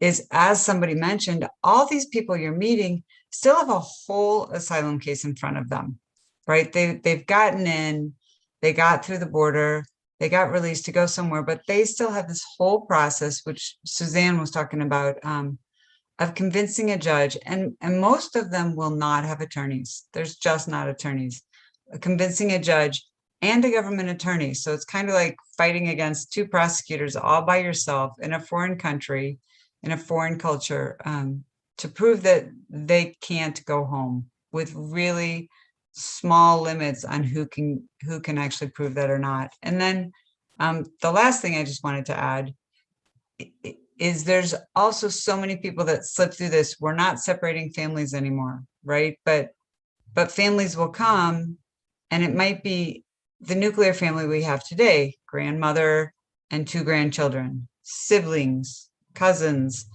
is, as somebody mentioned, all these people you're meeting still have a whole asylum case in front of them, right? They've gotten in, they got through the border, they got released to go somewhere, but they still have this whole process, which Suzanne was talking about, of convincing a judge, and most of them will not have attorneys. There's just not attorneys. Convincing a judge and a government attorney. So it's kind of like fighting against 2 prosecutors all by yourself in a foreign country, in a foreign culture, to prove that they can't go home, with really small limits on who can actually prove that or not. And then the last thing I just wanted to add is there's also so many people that slip through this. We're not separating families anymore, right? But families will come, and it might be the nuclear family we have today, grandmother and 2 grandchildren, siblings, cousins.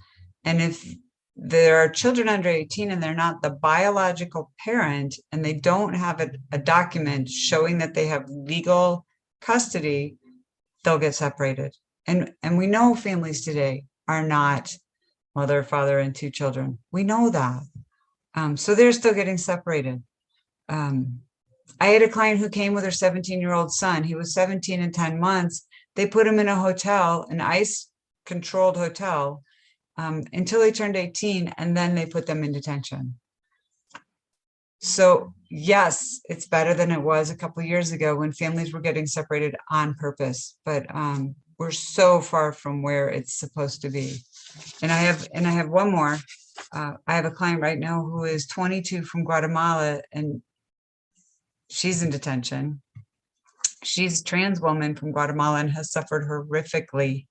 And if there are children under 18 and they're not the biological parent, and they don't have a document showing that they have legal custody, they'll get separated. And we know families today are not mother, father, and 2 children. We know that. So they're still getting separated. I had a client who came with her 17-year-old son. He was 17 and 10 months. They put him in a hotel, an ICE-controlled hotel, until he turned 18, and then they put them in detention. So yes, it's better than it was a couple of years ago when families were getting separated on purpose, but we're so far from where it's supposed to be. And I have one more. I have a client right now who is 22 from Guatemala, and she's in detention. She's a trans woman from Guatemala and has suffered horrifically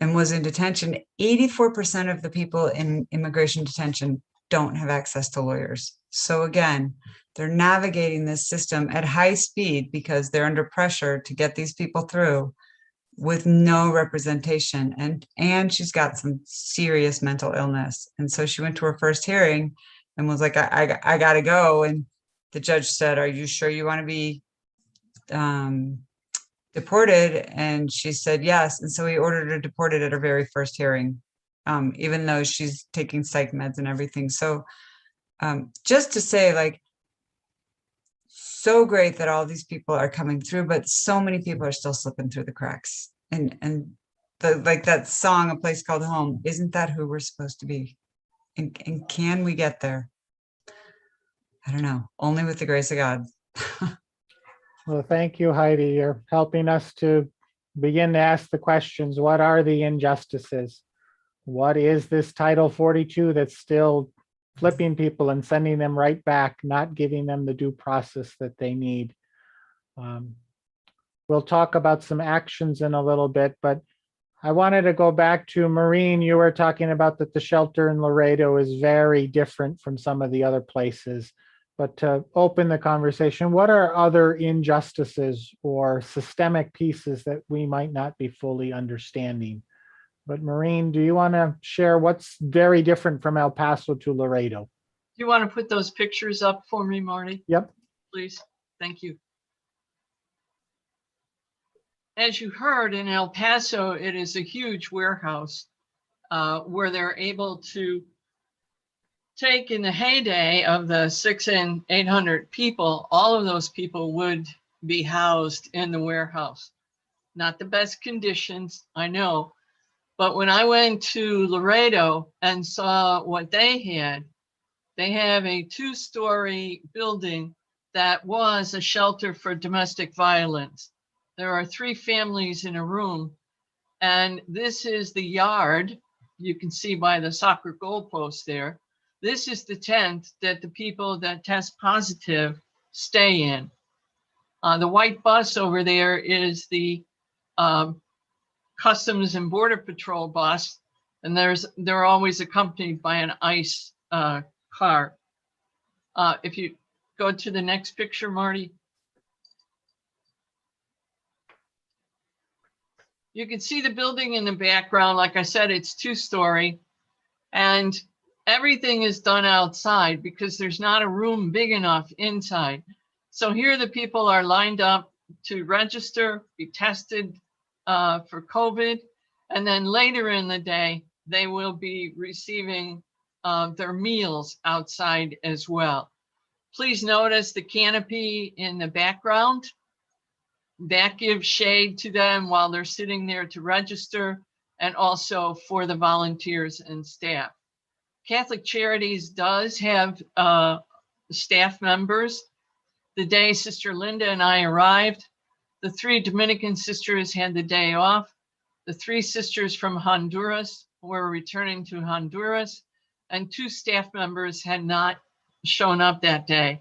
and was in detention. 84% of the people in immigration detention don't have access to lawyers. So again, they're navigating this system at high speed because they're under pressure to get these people through with no representation. And she's got some serious mental illness. And so she went to her first hearing and was like, I gotta go. And the judge said, are you sure you want to be deported? And she said yes. And so he ordered her deported at her very first hearing, even though she's taking psych meds and everything. So just to say, like, so great that all these people are coming through, but so many people are still slipping through the cracks. And like that song, A Place Called Home, isn't that who we're supposed to be? And can we get there? I don't know, only with the grace of God. Well, thank you, Hiedi. You're helping us to begin to ask the questions. What are the injustices? What is this Title 42 that's still flipping people and sending them right back, not giving them the due process that they need? We'll talk about some actions in a little bit, but I wanted to go back to Maureen. You were talking about that the shelter in Laredo is very different from some of the other places. But to open the conversation, what are other injustices or systemic pieces that we might not be fully understanding? But Maureen, do you want to share what's very different from El Paso to Laredo? Do you want to put those pictures up for me, Marty? Yep. Please. Thank you. As you heard, in El Paso, it is a huge warehouse where they're able to take, in the heyday of the 600 and 800 people, all of those people would be housed in the warehouse. Not the best conditions, I know, but when I went to Laredo and saw what they have a 2-story building that was a shelter for domestic violence. There are 3 families in a room, and this is the yard. You can see by the soccer goalpost there. This is the tent that the people that test positive stay in. The white bus over there is the Customs and Border Patrol bus, and they're always accompanied by an ICE car. If you go to the next picture, Marty. You can see the building in the background. Like I said, it's 2-story, and everything is done outside because there's not a room big enough inside. So here the people are lined up to register, be tested for COVID, and then later in the day, they will be receiving their meals outside as well. Please notice the canopy in the background. That gives shade to them while they're sitting there to register, and also for the volunteers and staff. Catholic Charities does have staff members. The day Sister Linda and I arrived, the 3 Dominican sisters had the day off. The 3 sisters from Honduras were returning to Honduras, and 2 staff members had not shown up that day.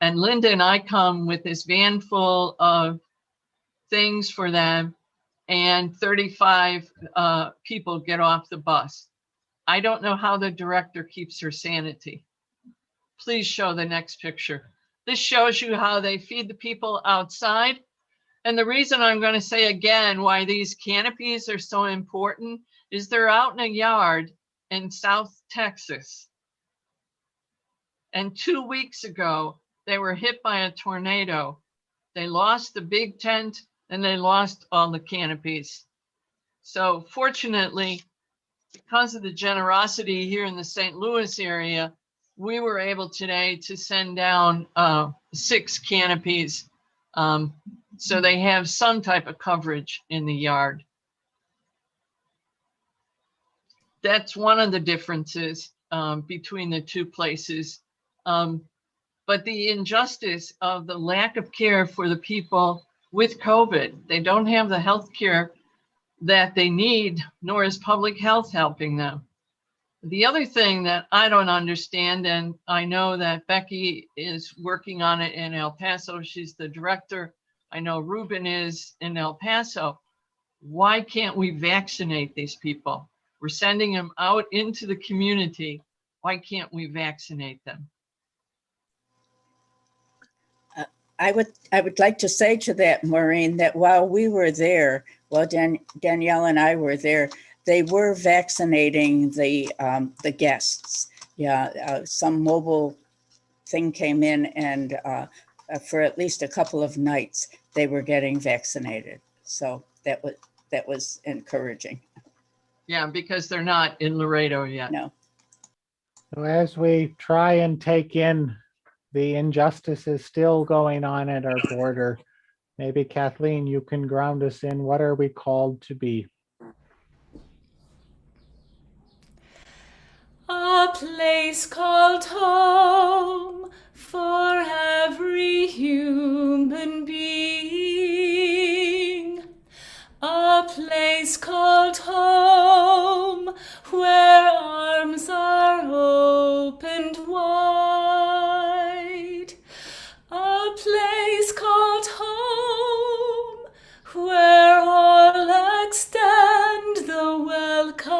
And Linda and I come with this van full of things for them, and 35 people get off the bus. I don't know how the director keeps her sanity. Please show the next picture. This shows you how they feed the people outside. And the reason I'm going to say again why these canopies are so important is they're out in a yard in South Texas. And 2 weeks ago, they were hit by a tornado. They lost the big tent and they lost all the canopies. So fortunately, because of the generosity here in the St. Louis area, we were able today to send down 6 canopies. So they have some type of coverage in the yard. That's one of the differences between the 2 places. But the injustice of the lack of care for the people with COVID, they don't have the health care that they need, nor is public health helping them. The other thing that I don't understand, and I know that Becky is working on it in El Paso, she's the director. I know Ruben is in El Paso. Why can't we vaccinate these people? We're sending them out into the community. Why can't we vaccinate them? I would like to say to that, Maureen, that while we were there, while Danielle and I were there, they were vaccinating the guests. Yeah, some mobile thing came in, and for at least a couple of nights, they were getting vaccinated. So that was encouraging. Yeah, because they're not in Laredo yet. No. So as we try and take in the injustices still going on at our border, maybe Kathleen, you can ground us in what are we called to be? A place called home for every human being. A place called home where arms are opened wide. A place called home where all extend the welcome,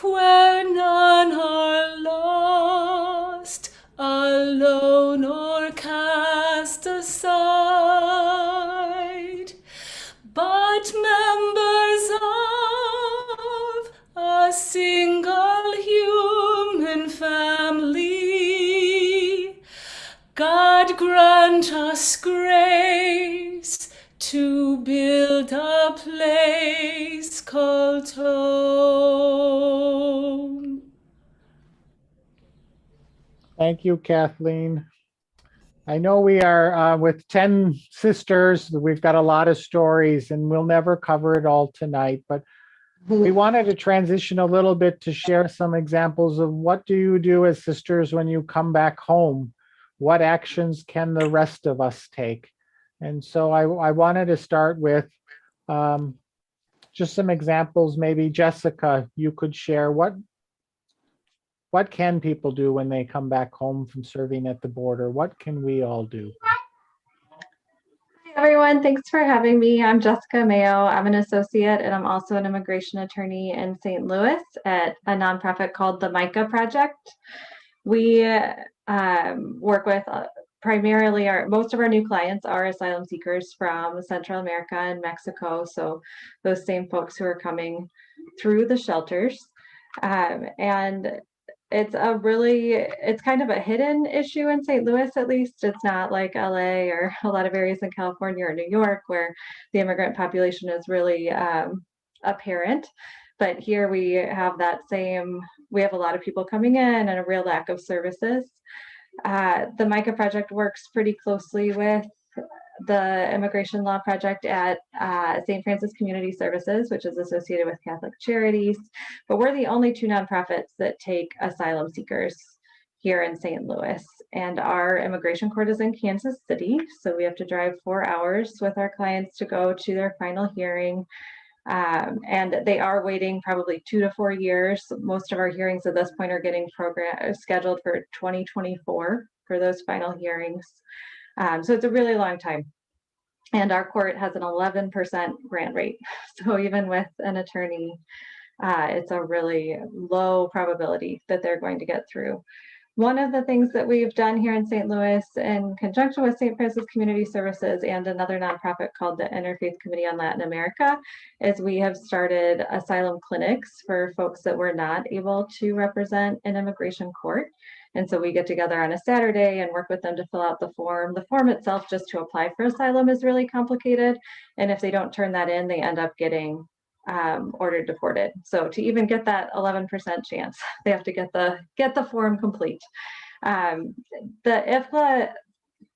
where none are lost, alone, or cast aside, but members of a single human family. God grant us grace to build a place called home. Thank you, Kathleen. I know we are with 10 sisters. We've got a lot of stories and we'll never cover it all tonight, but we wanted to transition a little bit to share some examples of what do you do as sisters when you come back home? What actions can the rest of us take? And so I wanted to start with just some examples. Maybe Jessica, you could share what can people do when they come back home from serving at the border? What can we all do? Hi everyone, thanks for having me. I'm Jessica Mayo. I'm an associate and I'm also an immigration attorney in St. Louis at a nonprofit called the MICA Project. We work with primarily most of our new clients are asylum seekers from Central America and Mexico. So those same folks who are coming through the shelters. And it's kind of a hidden issue in St. Louis, at least. It's not like LA or a lot of areas in California or New York where the immigrant population is really apparent. But here we have we have a lot of people coming in and a real lack of services. The MICA Project works pretty closely with the Immigration Law Project at St. Francis Community Services, which is associated with Catholic Charities. But we're the only two nonprofits that take asylum seekers here in St. Louis. And our immigration court is in Kansas City. So we have to drive 4 hours with our clients to go to their final hearing. And they are waiting probably 2 to 4 years. Most of our hearings at this point are getting scheduled for 2024 for those final hearings. So it's a really long time. And our court has an 11% grant rate. So even with an attorney, it's a really low probability that they're going to get through. One of the things that we've done here in St. Louis in conjunction with St. Francis Community Services and another nonprofit called the Interfaith Committee on Latin America is we have started asylum clinics for folks that were not able to represent an immigration court. And so we get together on a Saturday and work with them to fill out the form. The form itself, just to apply for asylum, is really complicated. And if they don't turn that in, they end up getting ordered deported. So to even get that 11% chance, they have to get the form complete. The IFLA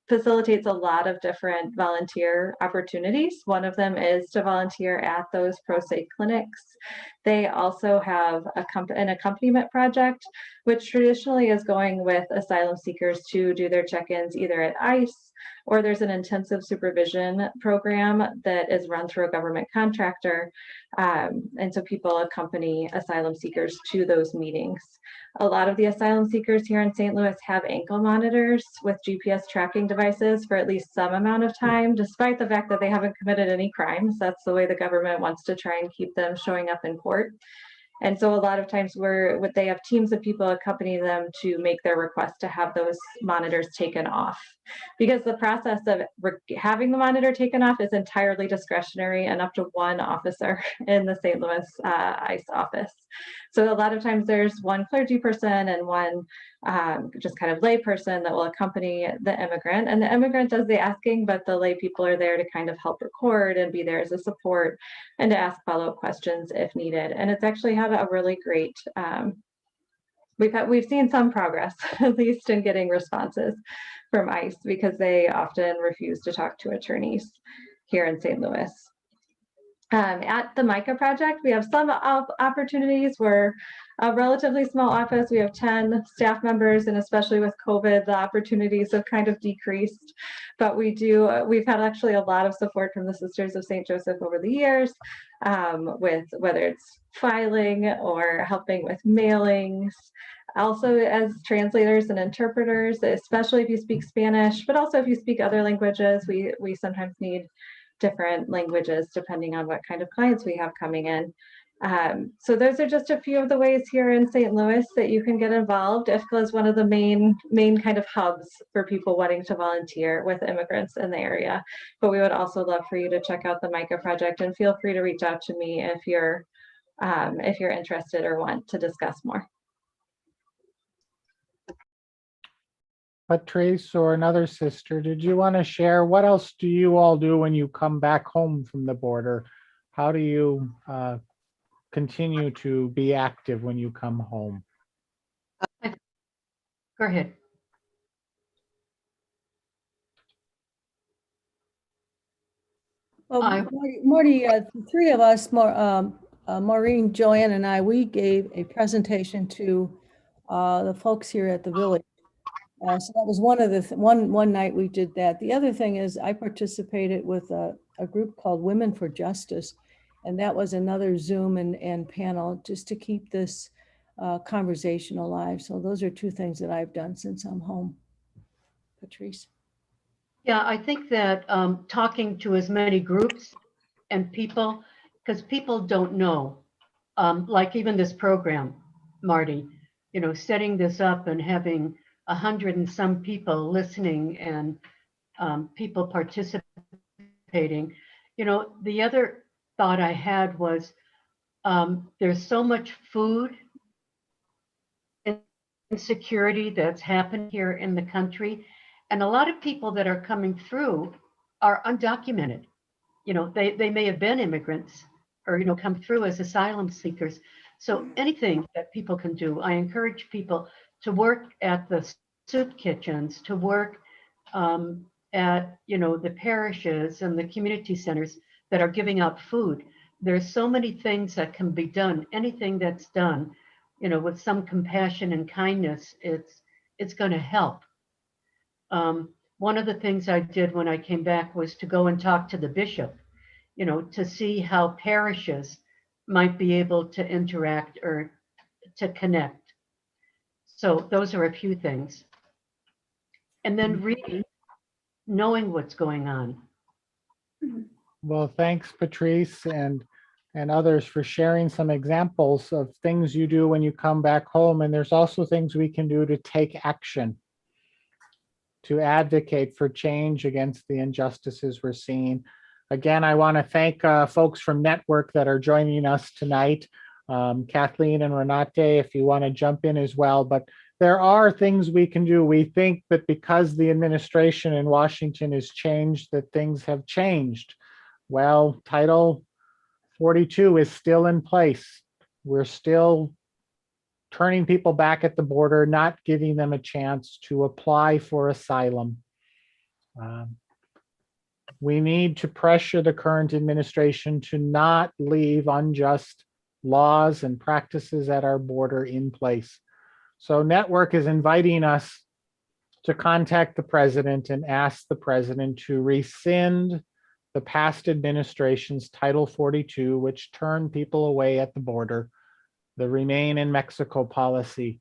facilitates a lot of different volunteer opportunities. One of them is to volunteer at those pro se clinics. They also have an accompaniment project, which traditionally is going with asylum seekers to do their check-ins either at ICE or there's an intensive supervision program that is run through a government contractor. And so people accompany asylum seekers to those meetings. A lot of the asylum seekers here in St. Louis have ankle monitors with GPS tracking devices for at least some amount of time, despite the fact that they haven't committed any crimes. That's the way the government wants to try and keep them showing up in court. And so a lot of times they have teams of people accompany them to make their request to have those monitors taken off, because the process of having the monitor taken off is entirely discretionary and up to one officer in the St. Louis ICE office. So a lot of times there's one clergy person and one just kind of lay person that will accompany the immigrant, and the immigrant does the asking, but the lay people are there to kind of help record and be there as a support and to ask follow-up questions if needed. And it's actually had a really great, we've seen some progress, at least in getting responses from ICE, because they often refuse to talk to attorneys here in St. Louis. At the MICA project, we have some opportunities. We're a relatively small office. We have 10 staff members, and especially with COVID, the opportunities have kind of decreased. But we've had actually a lot of support from the Sisters of St. Joseph over the years, with whether it's filing or helping with mailings. Also as translators and interpreters, especially if you speak Spanish, but also if you speak other languages, we sometimes need different languages depending on what kind of clients we have coming in. So those are just a few of the ways here in St. Louis that you can get involved. IFCLA is one of the main kind of hubs for people wanting to volunteer with immigrants in the area. But we would also love for you to check out the MICA project, and feel free to reach out to me if you're interested or want to discuss more. Patrice or another sister, did you want to share what else do you all do when you come back home from the border? How do you continue to be active when you come home? Go ahead. Well, Marty, the three of us, Maureen, Joanne, and I, we gave a presentation to the folks here at the village. So that was one of the one night we did that. The other thing is I participated with a group called Women for Justice, and that was another Zoom and panel just to keep this conversation alive. So those are two things that I've done since I'm home. Patrice. Yeah, I think that talking to as many groups and people, because people don't know, like even this program, Marty, setting this up and having 100 and some people listening and people participating. The other thought I had was there's so much food insecurity that's happened here in the country. And a lot of people that are coming through are undocumented. They may have been immigrants or, come through as asylum seekers. So anything that people can do, I encourage people to work at the soup kitchens, to work at, the parishes and the community centers that are giving out food. There's so many things that can be done. Anything that's done, with some compassion and kindness, it's going to help. One of the things I did when I came back was to go and talk to the bishop, to see how parishes might be able to interact or to connect. So those are a few things. And then reading, knowing what's going on. Well, thanks, Patrice and others for sharing some examples of things you do when you come back home. And there's also things we can do to take action, to advocate for change against the injustices we're seeing. Again, I want to thank folks from Network that are joining us tonight. Kathleen and Ronnate, if you want to jump in as well. But there are things we can do. We think that because the administration in Washington has changed, that things have changed. Well, Title 42 is still in place. We're still turning people back at the border, not giving them a chance to apply for asylum. We need to pressure the current administration to not leave unjust laws and practices at our border in place. So Network is inviting us to contact the president and ask the president to rescind the past administration's Title 42, which turned people away at the border, the Remain in Mexico policy.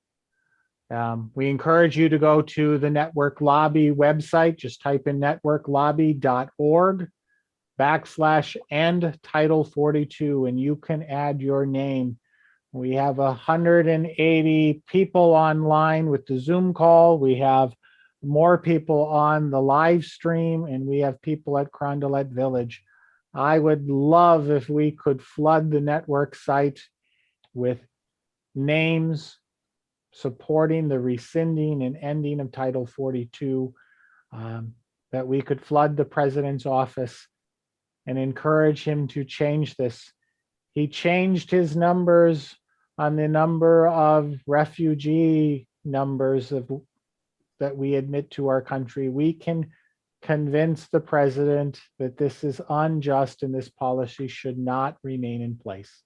We encourage you to go to the Network Lobby website. Just type in networklobby.org/end Title 42, and you can add your name. We have 180 people online with the Zoom call. We have more people on the live stream, and we have people at Carondelet Village. I would love if we could flood the network site with names supporting the rescinding and ending of Title 42, that we could flood the president's office and encourage him to change this. He changed his numbers on the number of refugee numbers that we admit to our country. We can convince the president that this is unjust and this policy should not remain in place.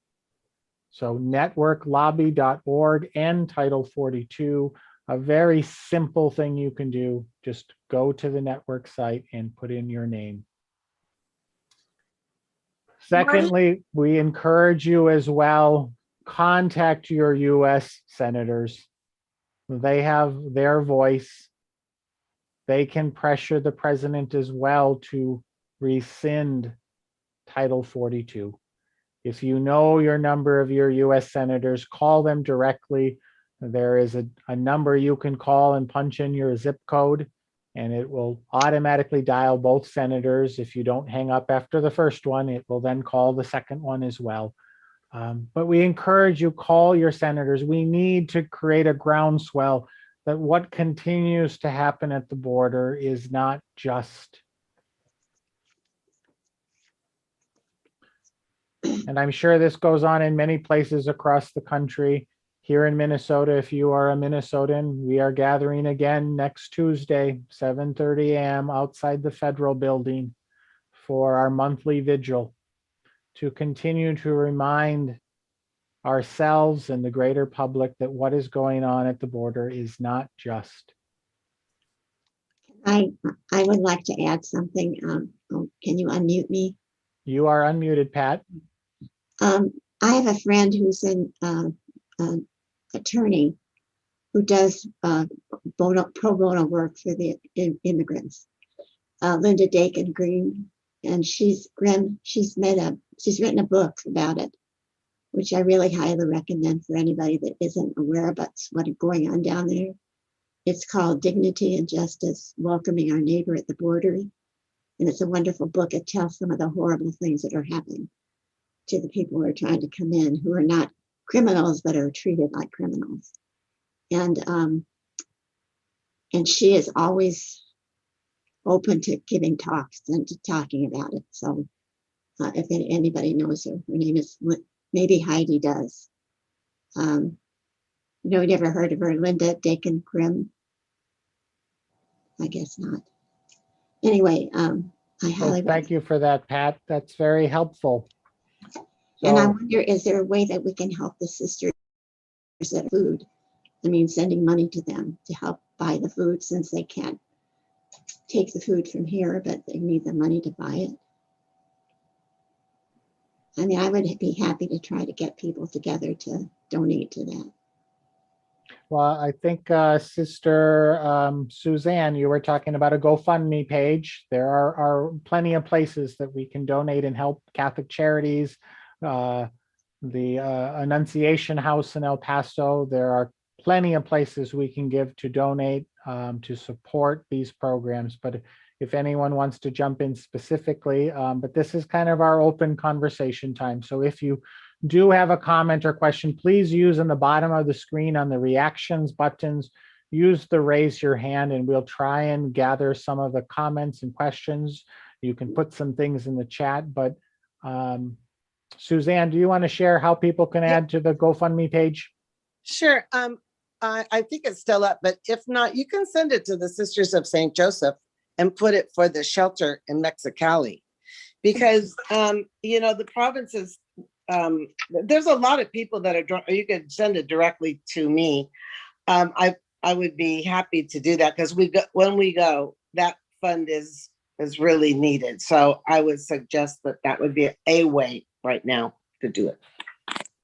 So networklobby.org and Title 42, a very simple thing you can do. Just go to the network site and put in your name. Secondly, we encourage you as well, contact your US senators. They have their voice. They can pressure the president as well to rescind Title 42. If you know your number of your US senators, call them directly. There is a number you can call and punch in your zip code, and it will automatically dial both senators. If you don't hang up after the first one, it will then call the second one as well. But we encourage you, call your senators. We need to create a groundswell that what continues to happen at the border is not just. And I'm sure this goes on in many places across the country. Here in Minnesota, if you are a Minnesotan, we are gathering again next Tuesday, 7:30 a.m. outside the federal building for our monthly vigil to continue to remind ourselves and the greater public that what is going on at the border is not just. I would like to add something. Can you unmute me? You are unmuted, Pat. I have a friend who's an attorney who does pro bono work for the immigrants, Linda Dakin Green, and she's written a book about it, which I really highly recommend for anybody that isn't aware about what's going on down there. It's called Dignity and Justice, Welcoming Our Neighbor at the Border. And it's a wonderful book. It tells some of the horrible things that are happening to the people who are trying to come in, who are not criminals, but are treated like criminals. And she is always open to giving talks and to talking about it. So if anybody knows her name is, maybe Heidi does. You never heard of her, Linda Dakin Grimm? I guess not. Anyway, I highly thank you for that, Pat. That's very helpful. And I wonder, is there a way that we can help the sisters at food? I mean, sending money to them to help buy the food, since they can't take the food from here, but they need the money to buy it. I mean, I would be happy to try to get people together to donate to that. Well, I think Sister Suzanne, you were talking about a GoFundMe page. There are plenty of places that we can donate and help Catholic Charities, the Annunciation House in El Paso. There are plenty of places we can give to donate to support these programs. But if anyone wants to jump in specifically, but this is kind of our open conversation time. So if you do have a comment or question, please use in the bottom of the screen on the reactions buttons, use the raise your hand, and we'll try and gather some of the comments and questions. You can put some things in the chat, but Suzanne, do you want to share how people can add to the GoFundMe page? Sure. I think it's still up, but if not, you can send it to the Sisters of St. Joseph and put it for the shelter in Mexicali, because the provinces, there's a lot of people that are, you could send it directly to me. I've I would be happy to do that because when we go, that fund is really needed. So I would suggest that would be a way right now to do it.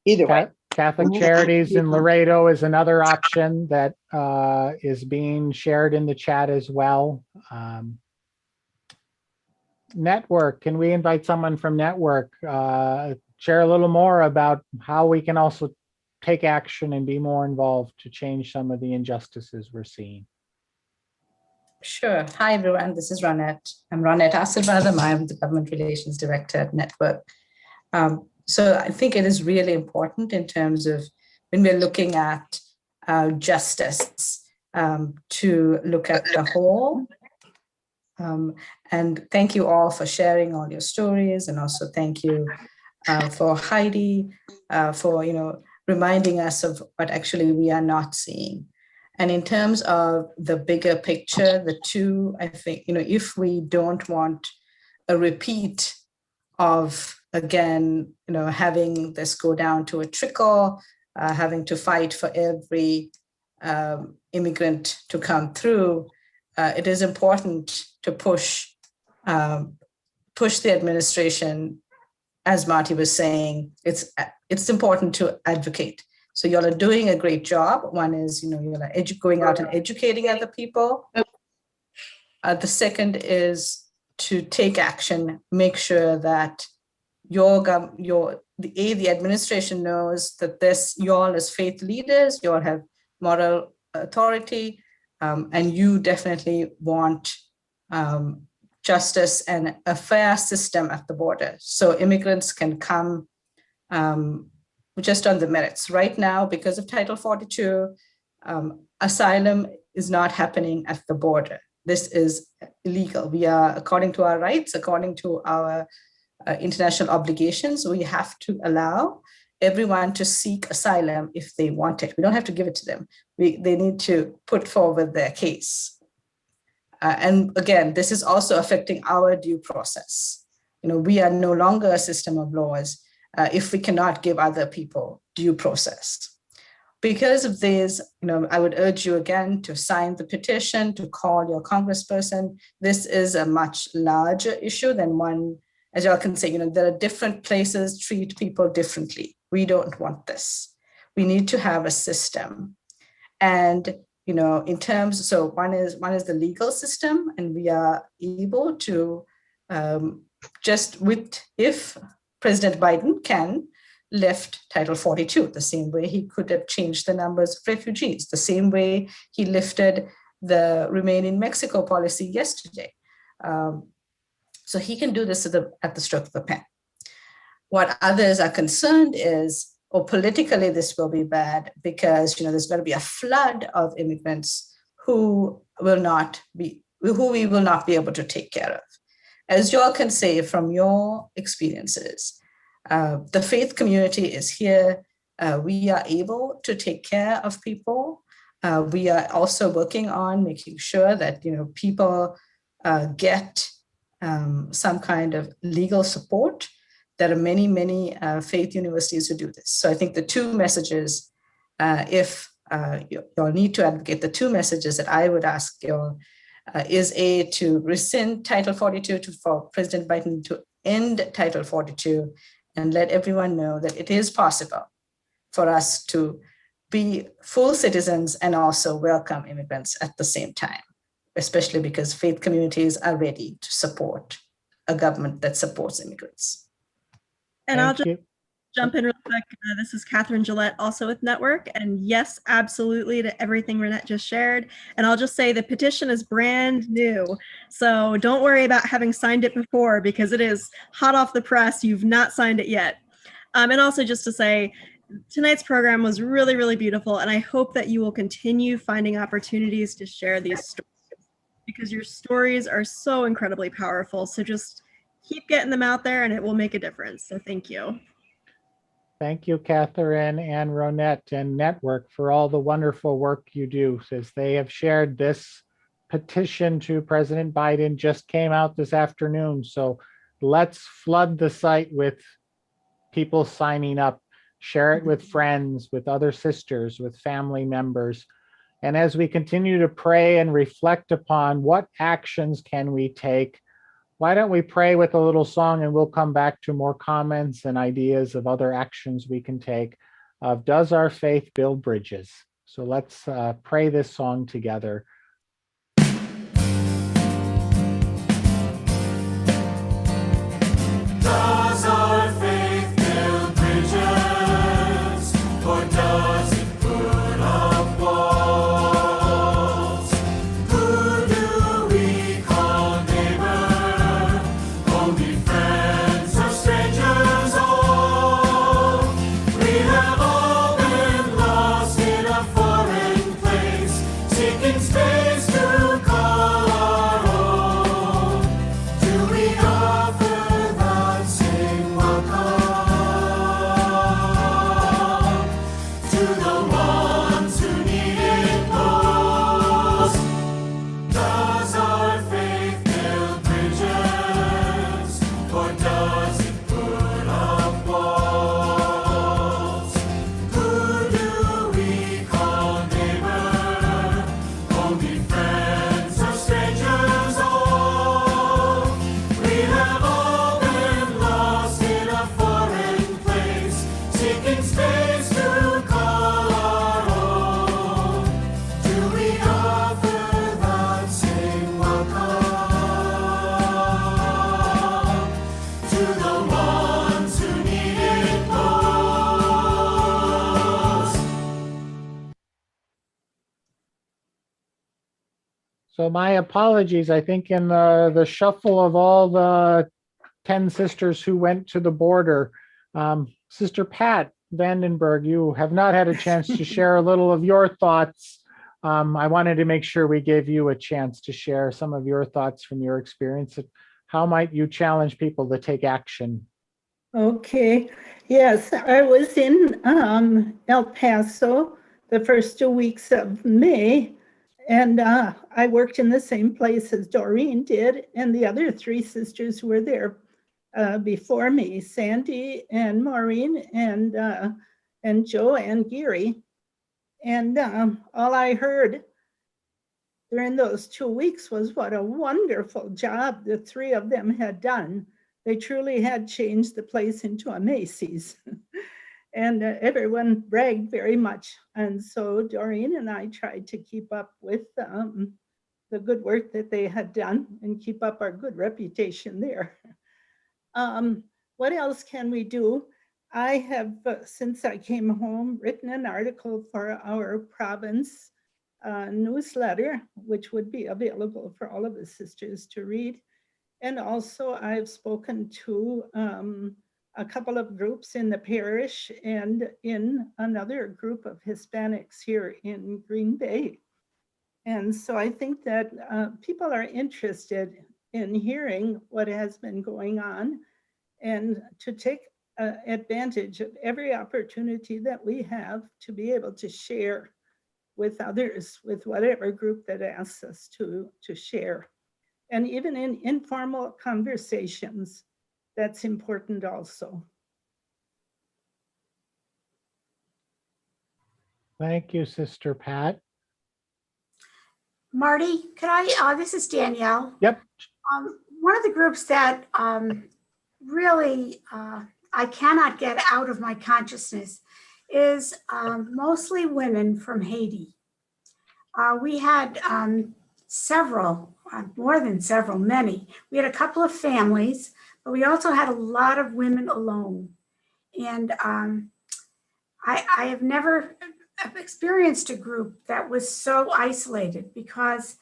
Either way. Catholic Charities in Laredo is another option that is being shared in the chat as well. Network, can we invite someone from Network? Share a little more about how we can also take action and be more involved to change some of the injustices we're seeing. Sure. Hi, everyone. This is Ronnate. I'm Ronnate Asirwatham. I'm the Government Relations Director at Network. So I think it is really important in terms of when we're looking at justice to look at the whole. And thank you all for sharing all your stories, and also thank you for Hiedi for reminding us of what actually we are not seeing. And in terms of the bigger picture, the two, I think, if we don't want a repeat of, again, having this go down to a trickle, having to fight for every immigrant to come through, it is important to push the administration. As Marty was saying, it's important to advocate. So y'all are doing a great job. One is, you're going out and educating other people. The second is to take action, make sure that the administration knows that y'all as faith leaders, y'all have moral authority, and you definitely want justice and a fair system at the border. So immigrants can come just on the merits. Right now, because of Title 42, asylum is not happening at the border. This is illegal. We are, according to our rights, according to our international obligations, we have to allow everyone to seek asylum if they want it. We don't have to give it to them. They need to put forward their case. And again, this is also affecting our due process. We are no longer a system of laws if we cannot give other people due process. Because of this, I would urge you again to sign the petition, to call your congressperson. This is a much larger issue than one, as y'all can say, there are different places treat people differently. We don't want this. We need to have a system. And, in terms, so one is the legal system, and we are able to if President Biden can lift Title 42, the same way he could have changed the numbers of refugees, the same way he lifted the Remain in Mexico policy yesterday. So he can do this at the stroke of a pen. What others are concerned is, politically this will be bad because there's going to be a flood of immigrants who we will not be able to take care of. As you all can say from your experiences, the faith community is here. We are able to take care of people. We are also working on making sure that people get some kind of legal support. There are many, many faith universities who do this. So I think the two messages, if you'll need to advocate, the two messages that I would ask you is to rescind Title 42, for President Biden to end Title 42, and let everyone know that it is possible for us to be full citizens and also welcome immigrants at the same time, especially because faith communities are ready to support a government that supports immigrants. And I'll just jump in real quick. This is Catherine Gillette, also with Network. And yes, absolutely to everything Ronnate just shared. And I'll just say the petition is brand new. So don't worry about having signed it before, because it is hot off the press. You've not signed it yet. And also just to say, tonight's program was really, really beautiful. And I hope that you will continue finding opportunities to share these stories, because your stories are so incredibly powerful. So just keep getting them out there and it will make a difference. So thank you. Thank you, Catherine and Ronnate and Network, for all the wonderful work you do, as they have shared this petition to President Biden just came out this afternoon. So let's flood the site with people signing up, share it with friends, with other sisters, with family members. And as we continue to pray and reflect upon what actions can we take, why don't we pray with a little song, and we'll come back to more comments and ideas of other actions we can take of does our faith build bridges? So let's pray this song together. Does our faith build bridges, or does it put up walls? Who do we call neighbor? Only friends or strangers all? We have all been lost in a foreign place, seeking space to call our own. Do we offer that same welcome to the ones who need it most? Does our faith build bridges, or does it put up walls? Who do we call neighbor? Only friends or strangers all? We have all been lost in a foreign place, seeking space to call our own. Do we offer that same welcome to the ones who need it most? So my apologies. I think in the shuffle of all the 10 sisters who went to the border, Sister Pat Vandenberg, you have not had a chance to share a little of your thoughts. I wanted to make sure we gave you a chance to share some of your thoughts from your experience. How might you challenge people to take action? Okay, yes, I was in El Paso the first 2 weeks of May, and I worked in the same place as Doreen did, and the other 3 sisters who were there before me, Sandy and Maureen and Joanne Geary. And all I heard during those 2 weeks was what a wonderful job the 3 of them had done. They truly had changed the place into a Macy's. And everyone bragged very much. And so Doreen and I tried to keep up with the good work that they had done and keep up our good reputation there. What else can we do? I have, since I came home, written an article for our province newsletter, which would be available for all of the sisters to read. And also I've spoken to a couple of groups in the parish and in another group of Hispanics here in Green Bay. And so I think that people are interested in hearing what has been going on and to take advantage of every opportunity that we have to be able to share with others, with whatever group that asks us to share. And even in informal conversations, that's important also. Thank you, Sister Pat. Marty, could I, this is Danielle. Yep. One of the groups that really I cannot get out of my consciousness is mostly women from Haiti. We had several, more than several, many. We had a couple of families, but we also had a lot of women alone. And I have never experienced a group that was so isolated because,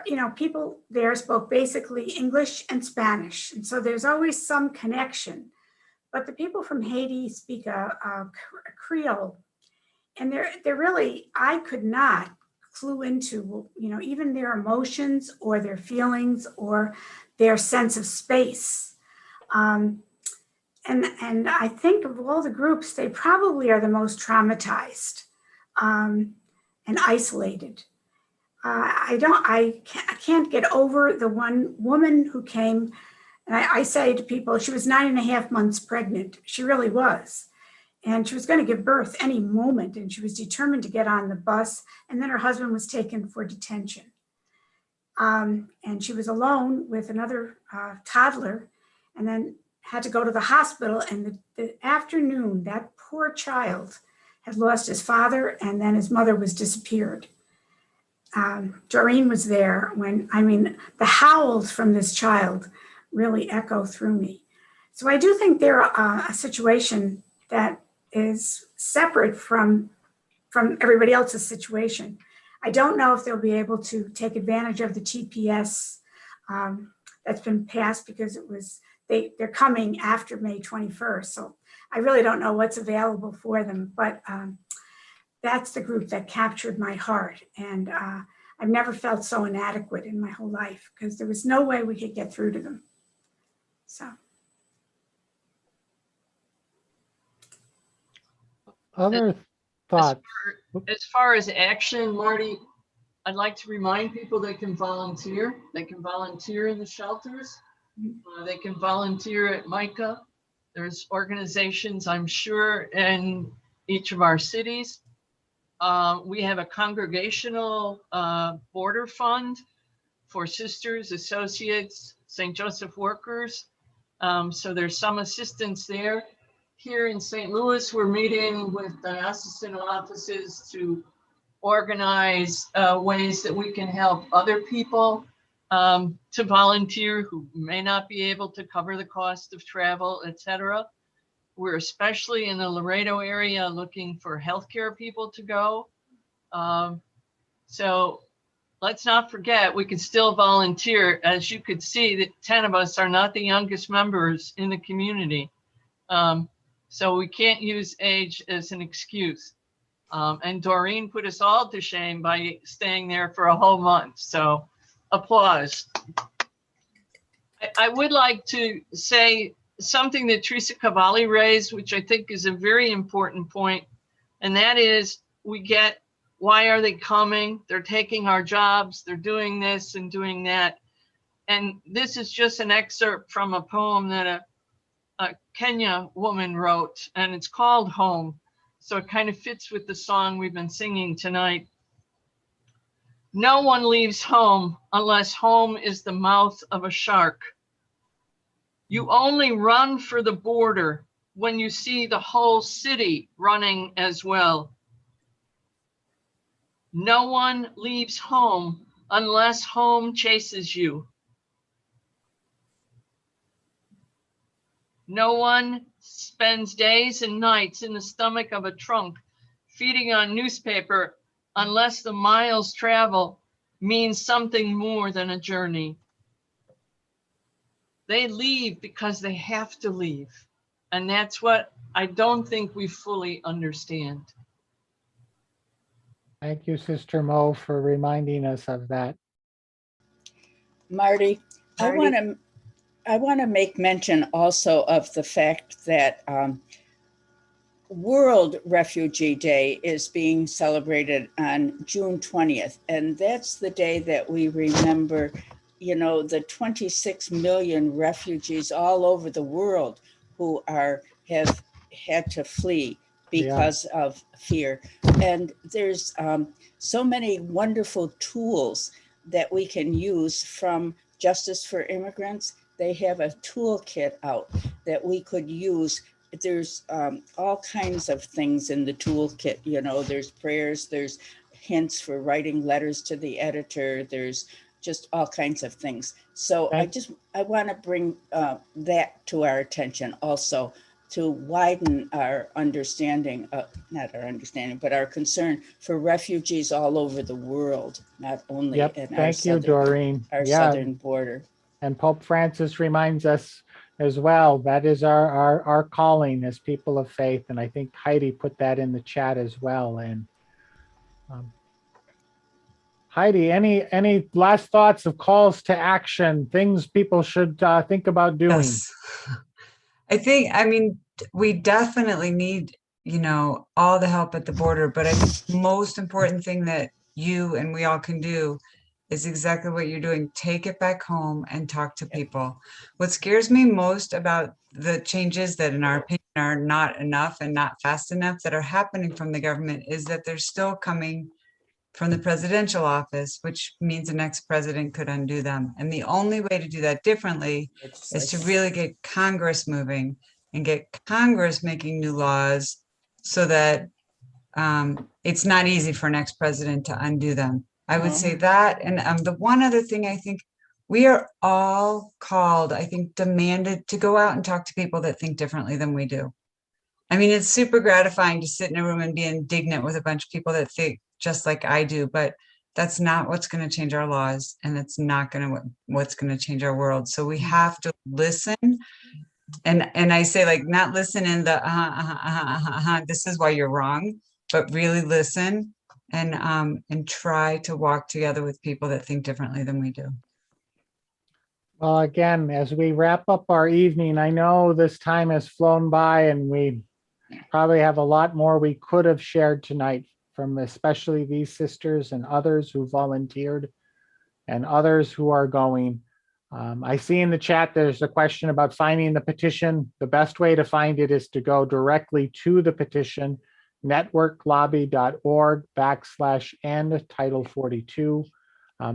you know, people there spoke basically English and Spanish. And so there's always some connection. But the people from Haiti speak a Creole. And they're really, I could not clue into, you know, even their emotions or their feelings or their sense of space. And I think of all the groups, they probably are the most traumatized and isolated. I can't get over the one woman who came, and I say to people, she was 9.5 months pregnant. She really was. and she was going to give birth any moment, and she was determined to get on the bus, and then her husband was taken for detention. And she was alone with another toddler, and then had to go to the hospital. And the afternoon, that poor child had lost his father, and then his mother was disappeared. Doreen was there when, I mean, the howls from this child really echo through me. So I do think they're a situation that is separate from everybody else's situation. I don't know if they'll be able to take advantage of the TPS that's been passed, because they're coming after May 21st. So I really don't know what's available for them, but that's the group that captured my heart. And I've never felt so inadequate in my whole life, because there was no way we could get through to them. So. Other thoughts? As far as action, Marty, I'd like to remind people they can volunteer. They can volunteer in the shelters. They can volunteer at MICA. There's organizations, I'm sure, in each of our cities. We have a congregational border fund for Sisters, Associates, St. Joseph workers. So there's some assistance there. Here in St. Louis, we're meeting with diocesan offices to organize ways that we can help other people to volunteer who may not be able to cover the cost of travel, etc. We're especially in the Laredo area looking for healthcare people to go. So let's not forget, we can still volunteer. As you could see, that 10 of us are not the youngest members in the community. So we can't use age as an excuse. And Doreen put us all to shame by staying there for a whole month. So applause. I would like to say something that Teresa Cavalli raised, which I think is a very important point. And that is, we get, why are they coming? They're taking our jobs. They're doing this and doing that. And this is just an excerpt from a poem that a Kenya woman wrote, and it's called Home. So it kind of fits with the song we've been singing tonight. No one leaves home unless home is the mouth of a shark. You only run for the border when you see the whole city running as well. No one leaves home unless home chases you. No one spends days and nights in the stomach of a trunk feeding on newspaper unless the miles travel means something more than a journey. They leave because they have to leave. And that's what I don't think we fully understand. Thank you, Sister Mo, for reminding us of that. Marty, I want to make mention also of the fact that World Refugee Day is being celebrated on June 20th. And that's the day that we remember, you know, the 26 million refugees all over the world who have had to flee because of fear. And there's so many wonderful tools that we can use from Justice for Immigrants. They have a toolkit out that we could use. There's all kinds of things in the toolkit. You know, there's prayers, there's hints for writing letters to the editor. There's just all kinds of things. So I want to bring that to our attention also, to widen our understanding, not our understanding, but our concern for refugees all over the world, not only in our southern border. And Pope Francis reminds us as well, that is our calling as people of faith. And I think Hiedi put that in the chat as well. And Hiedi, any last thoughts of calls to action, things people should think about doing? Yes. I mean, we definitely need, you know, all the help at the border, but I think the most important thing that you and we all can do is exactly what you're doing. Take it back home and talk to people. What scares me most about the changes that in our opinion are not enough and not fast enough that are happening from the government is that they're still coming from the presidential office, which means the next president could undo them. And the only way to do that differently is to really get Congress moving and get Congress making new laws so that it's not easy for next president to undo them. I would say that. And the one other thing, I think we are all called, I think, demanded to go out and talk to people that think differently than we do. I mean, it's super gratifying to sit in a room and be indignant with a bunch of people that think just like I do, but that's not what's going to change our laws, and it's not going to what's going to change our world. So we have to listen, and I say, like, not listen in the this is why you're wrong, but really listen and try to walk together with people that think differently than we do. Well, again, as we wrap up our evening, I know this time has flown by and we probably have a lot more we could have shared tonight from especially these sisters and others who volunteered and others who are going. I see in the chat there's a question about finding the petition. The best way to find it is to go directly to the petition, networklobby.org/end Title 42.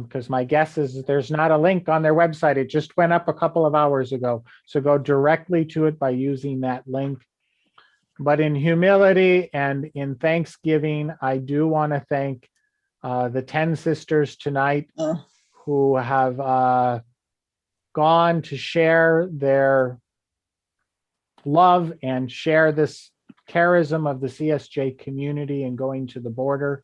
Because my guess is that there's not a link on their website. It just went up a couple of hours ago. So go directly to it by using that link. But in humility and in thanksgiving, I do want to thank the 10 sisters tonight who have gone to share their love and share this charism of the CSJ community and going to the border.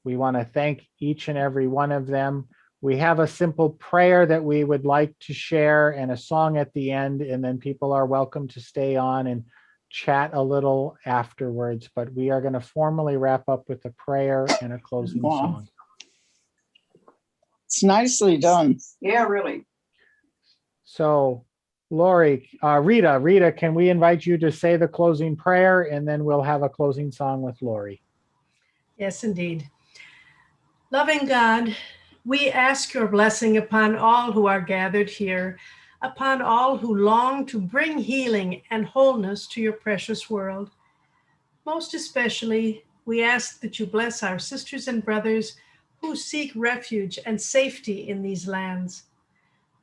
We want to thank each and every one of them. We have a simple prayer that we would like to share and a song at the end, and then people are welcome to stay on and chat a little afterwards. But we are going to formally wrap up with a prayer and a closing song. It's nicely done. Yeah, really. So, Lori, Rita, can we invite you to say the closing prayer, and then we'll have a closing song with Lori? Yes, indeed. Loving God, we ask your blessing upon all who are gathered here, upon all who long to bring healing and wholeness to your precious world. Most especially, we ask that you bless our sisters and brothers who seek refuge and safety in these lands,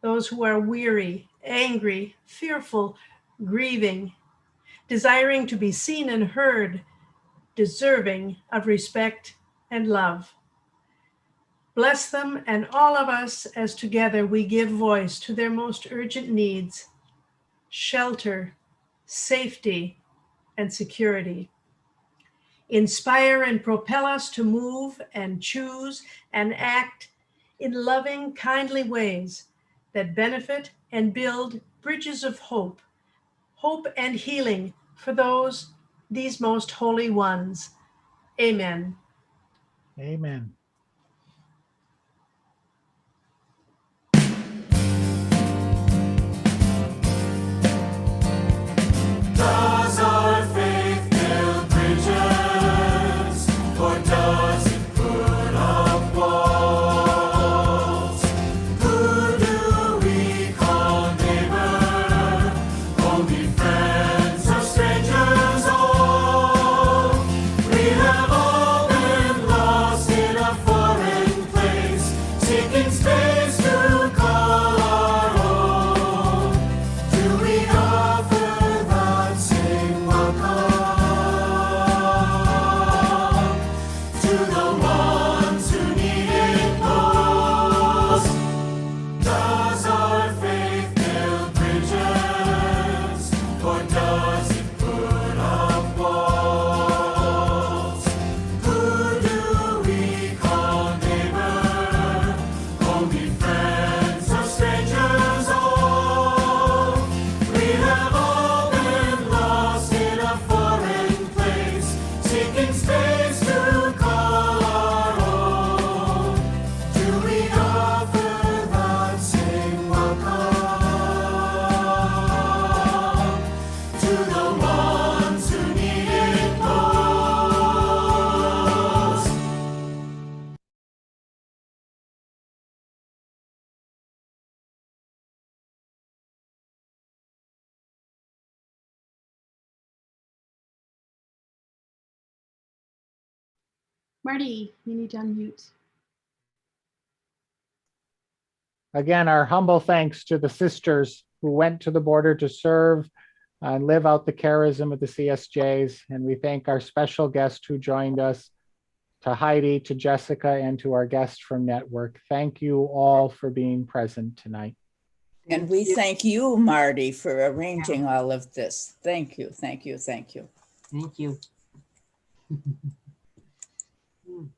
those who are weary, angry, fearful, grieving, desiring to be seen and heard, deserving of respect and love. Bless them and all of us as together we give voice to their most urgent needs: shelter, safety, and security. Inspire and propel us to move and choose and act in loving, kindly ways that benefit and build bridges of hope and healing for these most holy ones. Amen. Amen. Does our faith build bridges, or does it put up walls? Who do we call neighbor? Only friends or strangers all? We have all been lost in a foreign place, seeking space to call our own. Do we offer that same welcome? Do Marty, you need to unmute. Again, our humble thanks to the sisters who went to the border to serve and live out the charism of the CSJs. And we thank our special guest who joined us, to Hiedi, to Jessica, and to our guests from Network. Thank you all for being present tonight. And we thank you, Marty, for arranging all of this. Thank you, thank you, thank you. Thank you. So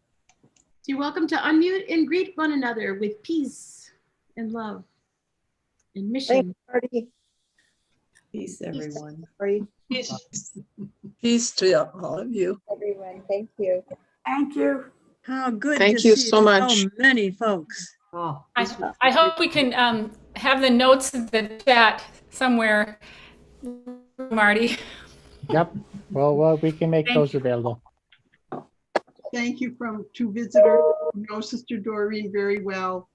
you're welcome to unmute and greet one another with peace and love and mission. Thanks, Marty. Peace, everyone. Peace to all of you. Everyone, thank you. Thank you. How good Thank to you see so much. so many folks. Oh, I hope we can have the notes in the chat somewhere, Marty. Yep, well, we can make those available. Thank you to visitors who know Sister Doreen very well.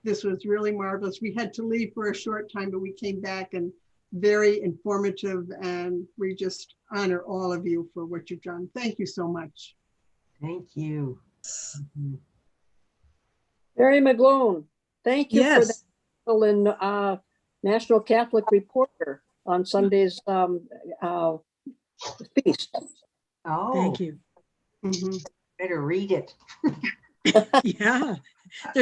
This was really marvelous. We had to leave for a short time, but we came back and very informative, and we just honor all of you for what you've done. Thank you so much. Thank you. Mary McGlone, thank you for Yes. that in National Catholic Reporter on Sunday's feast. Oh, Thank you. Mhm. better read it. Yeah.